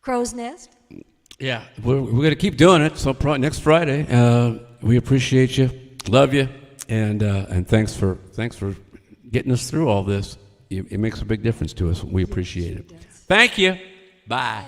Speaker 2: crow's nest.
Speaker 1: Yeah, we're going to keep doing it. So next Friday, we appreciate you, love you, and thanks for getting us through all this. It makes a big difference to us. We appreciate it. Thank you. Bye.